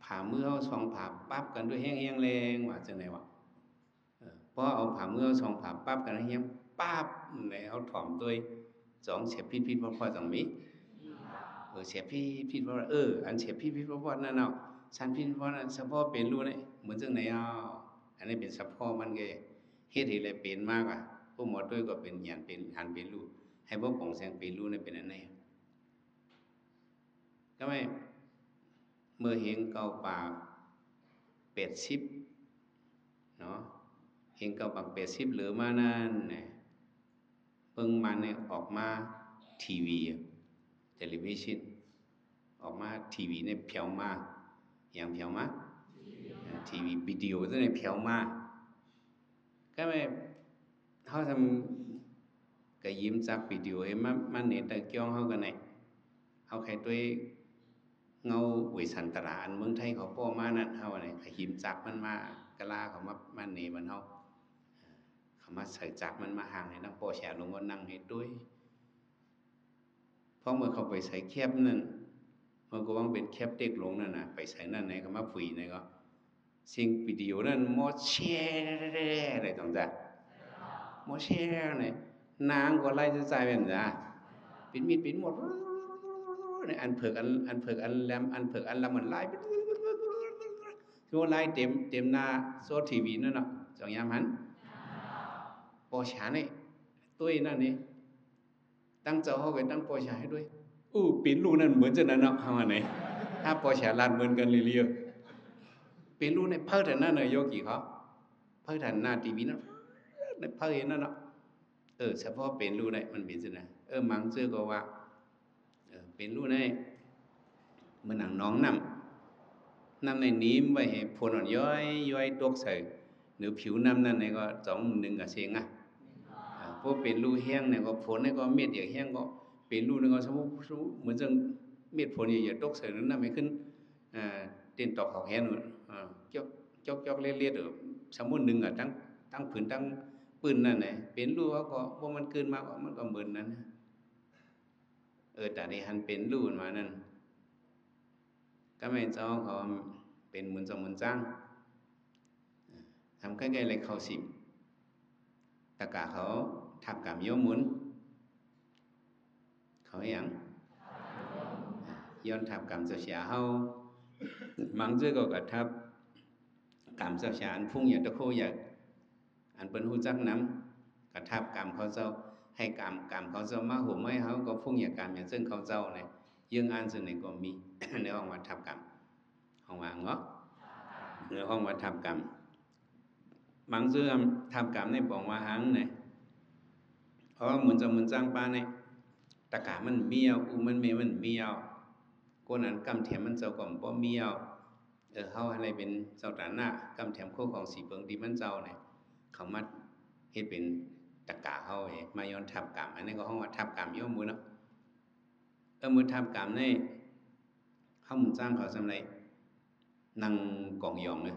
ผ่ามือเอาสองผ่าปั๊บกันด้วยแห้งแรงว่าจะไหนวะเพราะเอาผ่ามือเอาสองผ่าปั๊บกันแห้งปั๊บในเขาถ่อมด้วยสองเสียบพิษพ่อสองมิเสียบพิษพ่ออันเสียบพิษพ่อนั่นเนาะฉันพิษพ่อนั่นเฉพาะเป็นลูกเนี่ยเหมือนจังไหนอันนี้เป็นเฉพาะมันก็เฮ็ดอะไรเป็นมากพวกหมอด้วยก็เป็นอย่างเป็นหันเป็นลูกให้พวกป่องแสงเป็นลูกเนี่ยเป็นอันไหนก็ไม่เมื่อเห็นเกาปาก80เนาะเห็นเกาปาก80หรือมานั่นเนี่ยเพิ่งมาเนี่ยออกมาทีวีเทเลวิชันออกมาทีวีเนี่ยเพียวมากอย่างเพียวมากทีวีวิดีโอเนี่ยเพียวมากก็ไม่เขาทำก็ยิ้มจากวิดีโอมันเนี่ยแต่เกี่ยวเขากันไหนเขาใครด้วยเงาวิสันตราอันเมืองไทยเขาป้อมานั่นเขาอะไรขยิมจักมันมากะลาเขามาเนมันเขามาใส่จักมันมาห่างให้นักป้อแฉลงก็นั่งให้ด้วยเพราะเมื่อเขาไปใส่แคบนั่นมันก็ว่างเป็นแคบเด็กลงนั่นนะไปใส่นั่นไหนเขามาฝีไหนก็สิ่งวิดีโอนั่นมอแช่อะไรต่างๆมอแช่เนี่ยนางก็ไล่จะใจเป็นจ้ะปิดมีดปิดหมดอันเผือกอันแหลมอันเผือกอันละมันไล่ โซไลเต็มหน้าโซทีวีนั่นเนาะจังยามหันปอฉาเนี่ยตัวนั่นนี่ตั้งเจ้าเขาก็ตั้งปอฉาให้ด้วยปีนลูกนั่นเหมือนจะนั่นเนาะเฮาอันไหนถ้าปอฉาลาดเหมือนกันเรียวๆปีนลูกเนี่ยเพิ่นนั่นน่ะโยกี่เขาเพิ่นหน้าทีวีนั่นเพิ่นนั่นเนาะเฉพาะเป็นลูกเนี่ยมันเป็นจังได๋มังซื่อก็ว่าเป็นลูกเนี่ยมันหนังน้องน้ำในนี้ไว้ให้พลอ่อนย้อยตกใส่หรือผิวน้ำนั่นเนี่ยก็1กับเสียงพวกเป็นรูแห้งเนี่ยก็ผลเนี่ยก็เม็ดอย่างแห้งก็เป็นรูนึงก็สมมุติเหมือนจังเม็ดผลใหญ่ๆตกใส่นั้นไม่ขึ้นเต้นตอกเขาแห้งจอกเล็ดๆสมมุติ1ตั้งผืนตั้งปืนนั่นแหละเป็นรูเขาก็บ่มันเกินมาก็มันก็เหมือนนั้นแต่ในหันเป็นรูมานั่นก็ไม่เจ้าเขาเป็นเหมือนจ้างทำใกล้ๆเลยเขา10ตะกะเขาทับกรรมโยมุนเขาอย่างย้อนทับกรรมเจ้าเสียเฮามังเจอก็กระทับกรรมเจ้าเสียอันพุ่งอย่างตะโคอยากอันเป็นหูจักน้ำกระทับกรรมเขาเจ้าให้กรรมเขาเจ้ามาห่มให้เขาก็พุ่งอย่างกรรมอย่างซึ่งเขาเจ้าเนี่ยยังอันซึ่งในก็มีในห้องวัดทับกรรมห้องว่างเนาะในห้องวัดทับกรรมมังเจอทับกรรมในบอกว่าหังเนี่ยเพราะเหมือนจ้างป้าเนี่ยตะกามันเมียวมันเมียวก้นอันกำแถมมันเจ้าก่อมบ่เมียวเฮาอะไรเป็นเจ้าตาหน้ากำแถมโคของสีเบิงดีมันเจ้าเนี่ยเขามาเฮ็ดเป็นตะกาเฮามาย้อนทับกรรมอันนี้ก็ห้องว่าทับกรรมย่อมมือเนาะมือทับกรรมนี่เฮาจ้างเขาสำไรนั่งกองยองเลย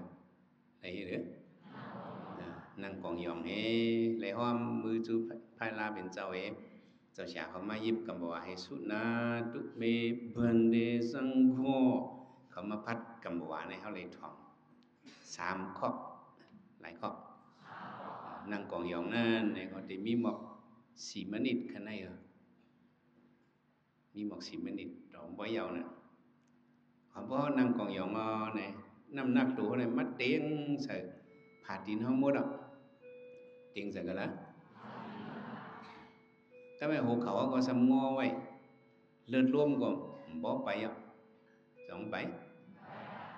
อะไรเด้อนั่งกองยองเลยห้อมมือจูพายลาเป็นเจ้าเจ้าเสียเขามายิบกับบอกว่าให้สุนาตุเมบันเดสังโฆเขามาพัดกับบอกว่าในเขาเลยท่อง3ข้อหลายข้อนั่งกองยองนั่นในก็ได้มีหมอก4 มนิดข้างในมีหมอก4 มนิดดอกบ่ยาวน่ะเขาบ่นั่งกองยองเนี่ยน้ำหนักตัวเนี่ยมัดเตียงใส่ผ่าดินเฮาหมดเตียงใส่กันละถ้าไม่หัวเขาก็สำงอไว้เลือดร่วมก็บ่ไป2ไป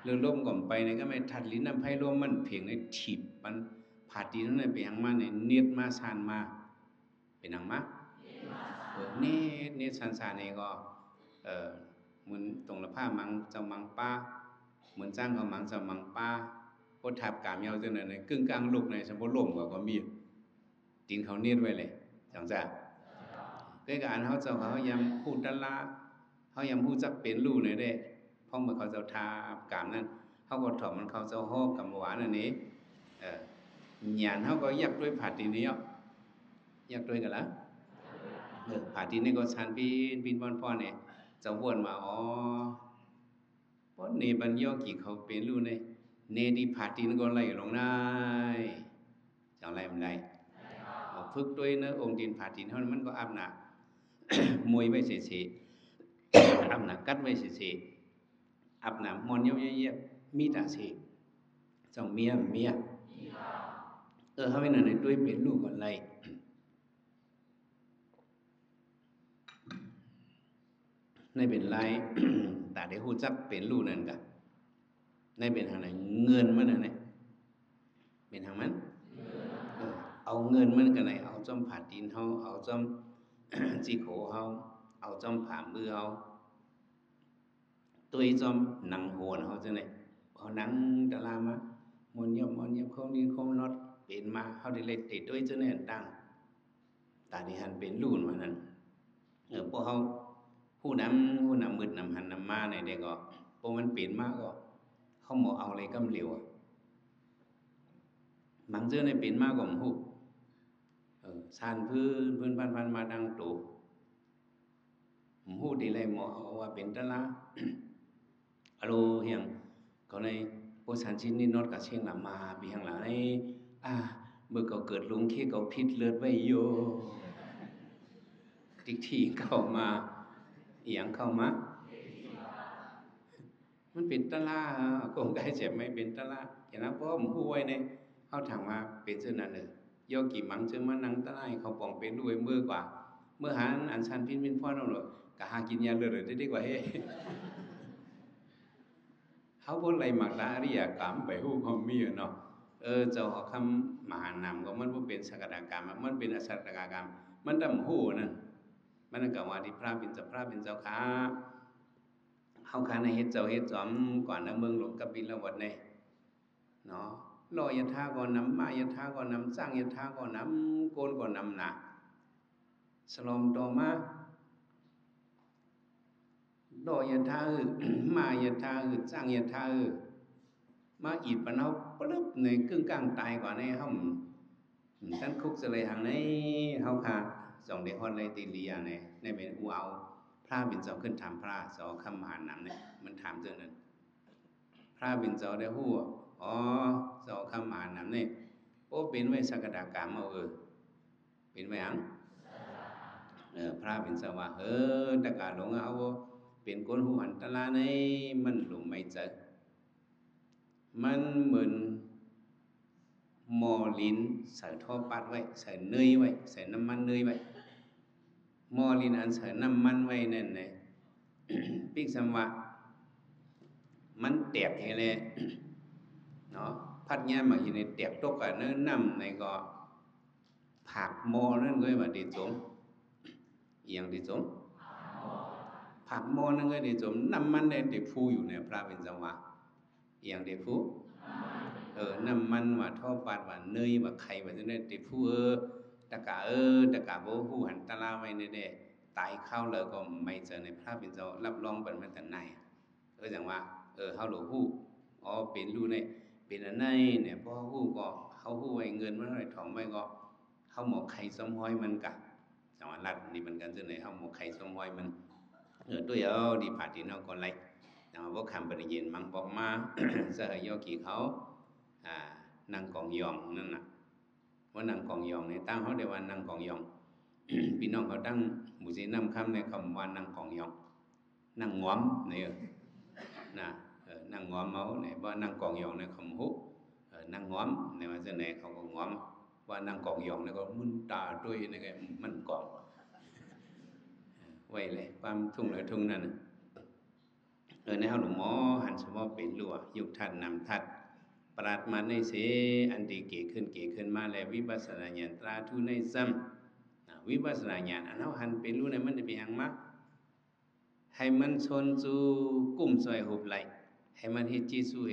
เลือดร่วมก็ไปเนี่ยก็ไม่ทัดลิ้นน้ำไผ่ร่วมมันเพียงในถีบมันผ่าดินนั่นไปหางมาเนี่ยเนียดมาซานมาเป็นหางมาเนียดซานนี่ก็เหมือนตรงละผ้ามังเจ้ามังป้าเหมือนจ้างเขามังเจ้ามังป้าก็ทับกามยาวจังนั้นกึ่งกลางลูกในสมบูรณ์ล่มก็มีตีนเขาเนียดไว้เลยจังจ้าด้วยการเขาเจ้าเขายำพูดด้านละเขายำพูดจักเป็นลูกเลยได้เพราะเมื่อเขาเจ้าทากามนั้นเขาก็ถอดมันเขาเจ้าหอกกับหวานอันนี้หยานเขาก็ยักด้วยผัดทีนี้ยักด้วยกันละผัดทีนี้ก็ชันปีนพ่อเนี่ยเจ้าวนมาเพราะเนบัญญกี่เขาเป็นลูกเนี่ยเนดีผัดทีนี้ก็ไล่ลงได้จังไรมันได้ฝึกด้วยนะองค์ดินผัดทีนี้มันก็อาบหนักมวยไว้เสียอาบหนักกัดไว้เสียอาบหนักมอนเยอะมีแต่เสียจังเมียเขาไม่นานด้วยเป็นลูกก่อนไรในเป็นไรแต่ได้หูจักเป็นลูกนั่นกันในเป็นทางไหนเงินมันนั่นเป็นทางมันเอาเงินมันกันไหนเอาจอมผัดดินเขาเอาจอมจีโขเขาเอาจอมผ่ามือเขาตัวจอมหนังโหนเขาจังไหนเอาหนังดารามามอนเยี่ยมเขานี่เขานอดเป็นมาเขาได้เล็ดติดด้วยจังไหนตั้งตาดีหันเป็นลูกมานั่นพวกเขาผู้นำมืดนำหันนำมาในเด็กก็พวกมันเปลี่ยนมากก็เขาหมอเอาอะไรกำเหลียวบางเจ้าในเปลี่ยนมากกว่าหูซานพื้นพันมาดังตู่หูดีเลยหมอเอาว่าเป็นตะละอโลเฮียงเขาในโพสันชินนี่นอดกับเชียงหลามาปีข้างหลังนี่เมื่อเขาเกิดลุงขี้เขาพิษเลือดไว้โยติ๊กที่เข้ามาเอียงเข้ามา มันเป็นตะลาคงไกเจ็บไม่เป็นตะลาอย่างนั้นเพราะผมพูดไว้เนี่ยเขาถามว่าเป็นเช่นนั้นเลยโยกี่มังเชื่อมันนังตะไลเขาปองเป็นด้วยมือกว่าเมื่อหาอันชันพินพินพ่อเราเลยกะหากินยาเลยได้ดีกว่าเฮ้เขาพูดอะไรหมักละอริยกรรมไปหู้ความมีเนาะเจ้าเขาคำมหานามก็มันว่าเป็นสักดากรรมมันเป็นอสักดากรรมมันดำหูนั่นมันก็ว่าที่พระเป็นเจ้าค้าเขาค้าในเฮ็ดเจ้าเฮ็ดจอมก่อนนะเมืองหลวงกับปิลวัดเนี่ยเนาะรอยท่าก่อนน้ำมายท่าก่อนน้ำสร้างยท่าก่อนน้ำโกนก่อนน้ำหนักสลอมต่อมารอยท่ามายท่าสร้างยท่ามาอีดปนเอาปลึบในครึ่งกลางตายกว่าในห้องท่านคุกจะเลยทางในเขาค่ะสองเด็กฮอนเลยตีเลียในเป็นอูเอาพระบินเจ้าขึ้นถามพระสอคำมหาหนำเนี่ยมันถามเรื่องนั้นพระบินเจ้าได้หู้อ๋อสอคำมหาหนำเนี่ยโอ้เป็นไว้สักดากรรมเอาเป็นไว้อังพระบินเจ้าว่าตะกาหลงเอาเป็นคนหูหันตะลาในมันหลงไม่เจอมันเหมือนหม้อลิ้นใส่ท่อปัดไว้ใส่เนยไว้ใส่น้ำมันเนยไว้หม้อลิ้นอันใส่น้ำมันไว้นั่นเลยปิกสัมวะมันแตกให้เลยเนาะพัดแง่มาอยู่ในแตกตกกันเนื้อน้ำในก็ผักหม้อนั่นก็มาดีจมเอียงดีจมผักหม้อนั่นก็ดีจมน้ำมันได้เด็กฟูอยู่ในพระเป็นสัมวะเอียงเด็กฟูน้ำมันว่าท่อปาดว่าเนยว่าไข่ว่าจะได้ติดผู้ตะกะโบผู้หันตะลาไว้เนี่ยตายเข้าเลยก็ไม่เจอในพระเป็นเจ้ารับรองเป็นมาแต่ไหนจังว่าเฮาหลวงผู้อ๋อเป็นรู้เนี่ยเป็นอันไหนเนี่ยพอผู้ก็เฮาผู้ไว้เงินมันอะไรถอมไว้ก็เฮาหมกไข่สมห้อยมันกะจังว่ารัดนี่มันกันจังไหนเฮาหมกไข่สมห้อยมันด้วยดีผาดีเนาะก็ไล่แต่ว่าคำปริยินมังบอกมาสหายกี่เขานางกองยองนั่นน่ะว่านางกองยองในตั้งเขาเรียกว่านางกองยอง พี่น้องเขาตั้งหมู่สีน้ำคำในคำว่านางกองยองนางง้อมเนี่ยนะนางง้อมเมาเนี่ยว่านางกองยองในคำฮุนางง้อมในว่าจะไหนเขาก็ง้อมว่านางกองยองเนี่ยก็มึนตาด้วยนี่ก็มันกองไว้เลยความทุ่งเลยทุ่งนั่นในเขาหลวงหมอหันสมอเป็นหลัวยุคทัดนำทัดปราดมาในเสอันดีเก๋ขึ้นมาแล้ววิปัสสนาญาณตราทุในซ้ำวิปัสสนาญาณอันเขาหันเป็นรู้ในมันจะเป็นอย่างมากให้มันชนจูกุ้มซอยหุบไหลให้มันเฮ็ดจีสู้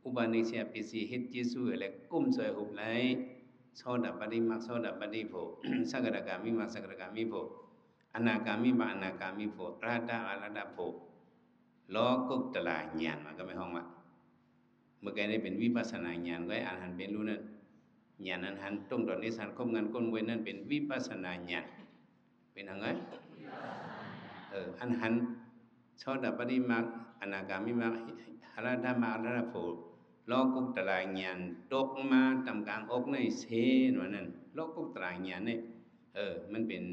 อุบาณิเสียปิสีเฮ็ดจีสู้และกุ้มซอยหุบไหลโซดาปฏิมักโซดาปฏิโภสักดากามิมักสักดากามิโภอนาคามิมักอนาคามิโภราดาอรดาโภโลกุตตะญาณมันก็ไม่ห้องว่าเมื่อกี้ได้เป็นวิปัสสนาญาณก็อ่านหันเป็นรู้นั่นญาณนั้นหันตรงตอนนี้สันคมงานก้นไว้นั่นเป็นวิปัสสนาญาณเป็นยังไงอันหันโสดาปฏิมักอนาคามิมักอรหัตมักอรหัตโผโลกุตตะญาณตกมาตำกลางอกในเสนว่านั่นโลกุตตะญาณเนี่ยมันเป็น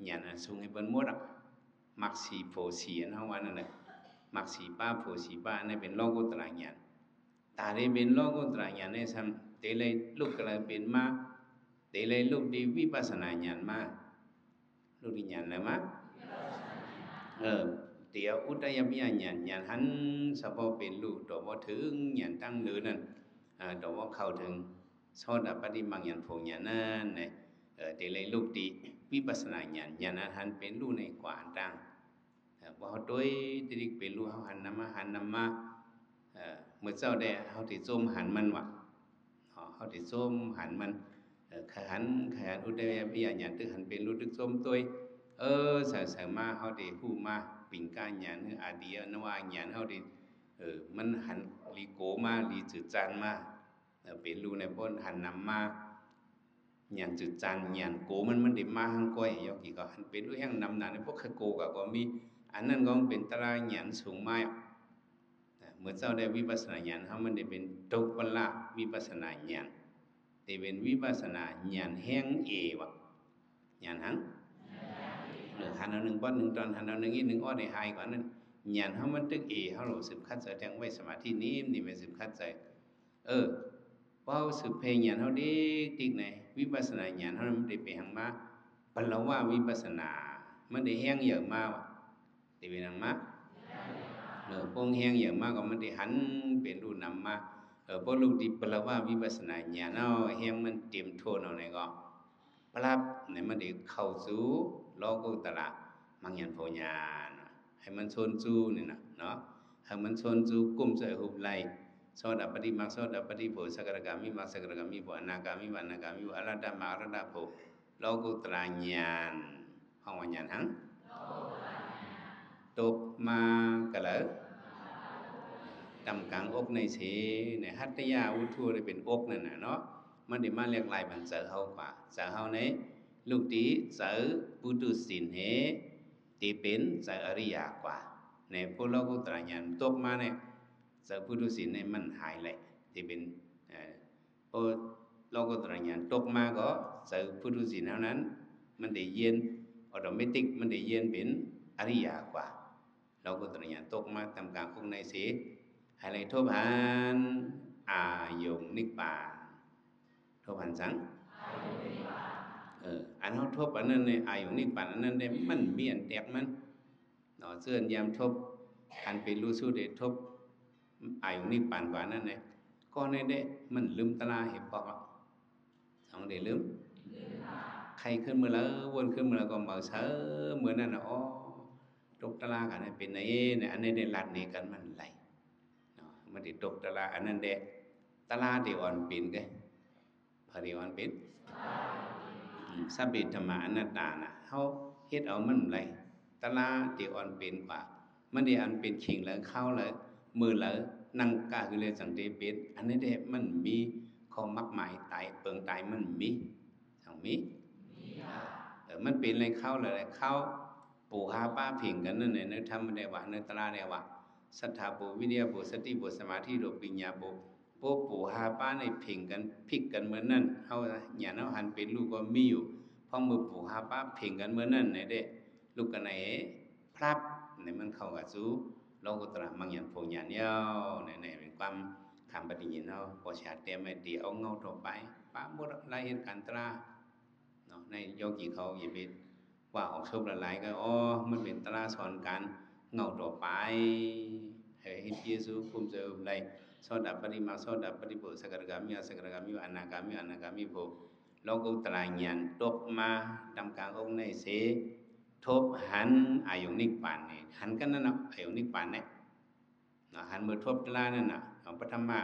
ญาณอันสูงให้เปิ้นหมดอ่ะมักสีโผสีอันเฮาว่านั่นน่ะมักสีป้าโผสีป้านั่นเป็นโลกุตตะญาณตาได้เป็นโลกุตตะญาณเนี่ยซ้ำเตเลยลูกกระเป็นมาเตเลยลูกดีวิปัสสนาญาณมาลูกดีญาณอะไรมาเดี๋ยวอุตยปิยญาณญาณหันสะพอเป็นลูกตัวบ่ถึงญาณตั้งหรือนั่นตัวบ่เข้าถึงโสดาปฏิมักญาณโผญาณนั่นเนี่ยเตเลยลูกดีวิปัสสนาญาณญาณหันเป็นลูกในกว่าตั้งบ่เฮาโดยติกเป็นลูกเฮาหันนำมาเมื่อเจ้าได้เฮาที่ส้มหันมันวะเฮาที่ส้มหันมันขหันอุตยปิยญาณตึกหันเป็นรู้ตึกส้มตัวใส่มาเฮาที่ฮู้มาปิ่งก้าญาณหรืออาเดียนว่าญาณเฮาที่มันหันลีโกมาลีจืดจานมาเป็นรู้ในพ้นหันนำมาญาณจืดจานญาณโกมันได้มาหังก้อยยอกี่ก็หันเป็นรู้แห่งนำหน้าในพวกโกก็มีอันนั้นก็เป็นตราญาณสูงมากเมื่อเจ้าได้วิปัสสนาญาณเขามันได้เป็นตุปละวิปัสสนาญาณแต่เป็นวิปัสสนาญาณแห่งวะญาณหันหันเอาหนึ่งป้อนหนึ่งตอนหันเอาหนึ่งอีกหนึ่งอ้อได้หายกว่านั้น nhàn không mất tức ý họ lộ sự khátใจทั้งไว้สมาธินี้นี่เป็นsự khátใจเพราะsựเพญญาณเขาดีติ๊กไหนวิปัสสนาญาณเขาไม่ได้ไปหังมาปะละว่าวิปัสสนามันได้แห้งเยอะมากว่ะได้ไปหังมาพงแห้งเยอะมากก็มันได้หันเป็นรูนำมาเพราะลูกที่ปะละว่าวิปัสสนาญาณเอาแห้งมันเตรียมโทนเอาไหนก็ปลับไหนมันได้เข้าสู่โลกุตระมังยันโพญาณให้มันชนจูนี่นะเนาะให้มันชนจูกุมใจหุบไหลโสดาปฏิมาโสดาปฏิโภสกรกามิมาสกรกามิโภอนาคามิวานาคามิอรหัตมาอรหัตโภโลกุตระญาณห้องวิญญาณหังตกมากะเลยตำกลางอกในเสในหัตถยาวุฒูได้เป็นอกนั่นน่ะเนาะมันได้มาเรียกลายมันเจอเฮากว่าเจอเฮาในลูกตีเจอปุถุสินเหตีเป็นเจออริยากว่าในพวกโลกุตระญาณตกมาเนี่ยเจอปุถุสินในมันหายเลยที่เป็นพวกโลกุตระญาณตกมาก็เจอปุถุสินเท่านั้นมันได้เย็นออโตเมติกมันได้เย็นเป็นอริยากว่าโลกุตระญาณตกมาตำกลางองค์ในเสให้เลยทบหันอายุนิพพานทบหันสังอันเขาทบอันนั้นในอายุนิพพานอันนั้นได้มันเมียนแตกมันเนาะเสื่อนยามทบอันเป็นรู้สู้ได้ทบอายุนิพพานกว่านั้นเนี่ยก็ในได้มันลืมตลาเห็นปอกสองเดี๋ยวลืมใครขึ้นมาแล้ววนขึ้นมาแล้วก็มาเช้าเหมือนนั่นนะอ๋อตกตลากันเป็นไงเนี่ยอันนี้ได้หลัดนี่กันมันไหลมันติดตกตลาอันนั้นเด็กตลาที่อ่อนปิ่นกันพอดีอ่อนปิ่นสัพพิธรรมะอนัตตานะเขาเฮ็ดเอามันไรตลาที่อ่อนปิ่นกว่ามันได้อันเป็นขิงแล้วเข้าแล้วมือแล้วนั่งกาคือเลยสังเตปิดอันนี้เด็กมันมีข้อมักหมายตายเปิงตายมันมีสังมีมันเป็นอะไรเข้าเลยเข้าปู่หาป้าผิงกันนั่นเนี่ยนึกทำมันได้ว่านึกตลาได้ว่าสัทธาปุวิริยปุสติปุสมาธิโดปิญญาปุปู่หาป้าในผิงกันพลิกกันเหมือนนั่นเฮาอย่าเนาหันเป็นลูกก็มีอยู่พอมือปู่หาป้าผิงกันเหมือนนั่นไหนเด้ลูกกันไหนพลับในมันเข้ากับสู้โลกุตระมังยันโพญาณเยาในเป็นความคำปฏิญาณเฮาพอชาติแต่ไม่ตีเอาเงาต่อไปป้าหมดรายเหตุการณ์ตราเนาะในโยกีเขาอย่าไปว่าออกชบละลายก็อ๋อมันเป็นตราสอนการเงาต่อไปให้เยซูคุมเจอได้โสดาปฏิมาโสดาปฏิโภสกรกามิสกรกามิอนาคามิอนาคามิโภโลกุตระญาณตกมาตำกลางองค์ในเสทบหันอายุนิพพานนี่หันกันนั่นน่ะอายุนิพพานเนี่ยหันมือทบตลานั่นน่ะของปฐมะ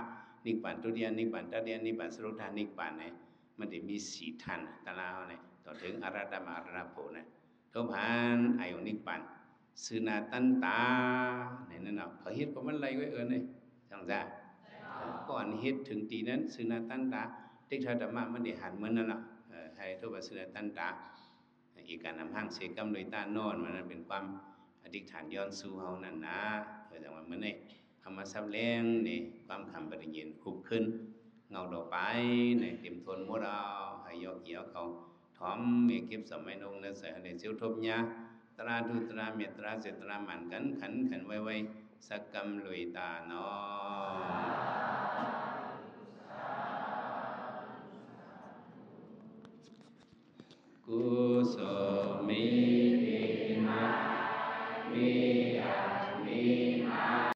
นิพพานตุติยนิพพานตติยนิพพานสรุทานิพพานเนี่ยมันจะมีสี่ทันตลาเนี่ยต่อถึงอรหัตมอรหัตโภเนี่ยทบหันอายุนิพพานสุนาตันตาเนี่ยนั่นน่ะเขาเฮ็ดก็มันไรไว้เนี่ยจังจ้าก่อนเฮ็ดถึงตีนั้นสุนาตันตาติถาธรรมะมันได้หันเหมือนนั่นน่ะให้ทบสุนาตันตาอีกการนำห้างเสกรรมโดยต้านนอนมันนั้นเป็นความอธิษฐานย้อนสู่เฮานั่นนะแต่ว่ามันนี่ธรรมะซับแรงนี่ความคำปฏิญาณคุบขึ้นเงาดอกไปนี่เต็มทนหมดเอาให้ยกเกี่ยวเขาถอมเมเก็บสมัยนงนั้นใส่ให้เสียวทบญาตราทุตราเมตราเสตรามันกันขันไว้สักกรรมลุยตาเนาะ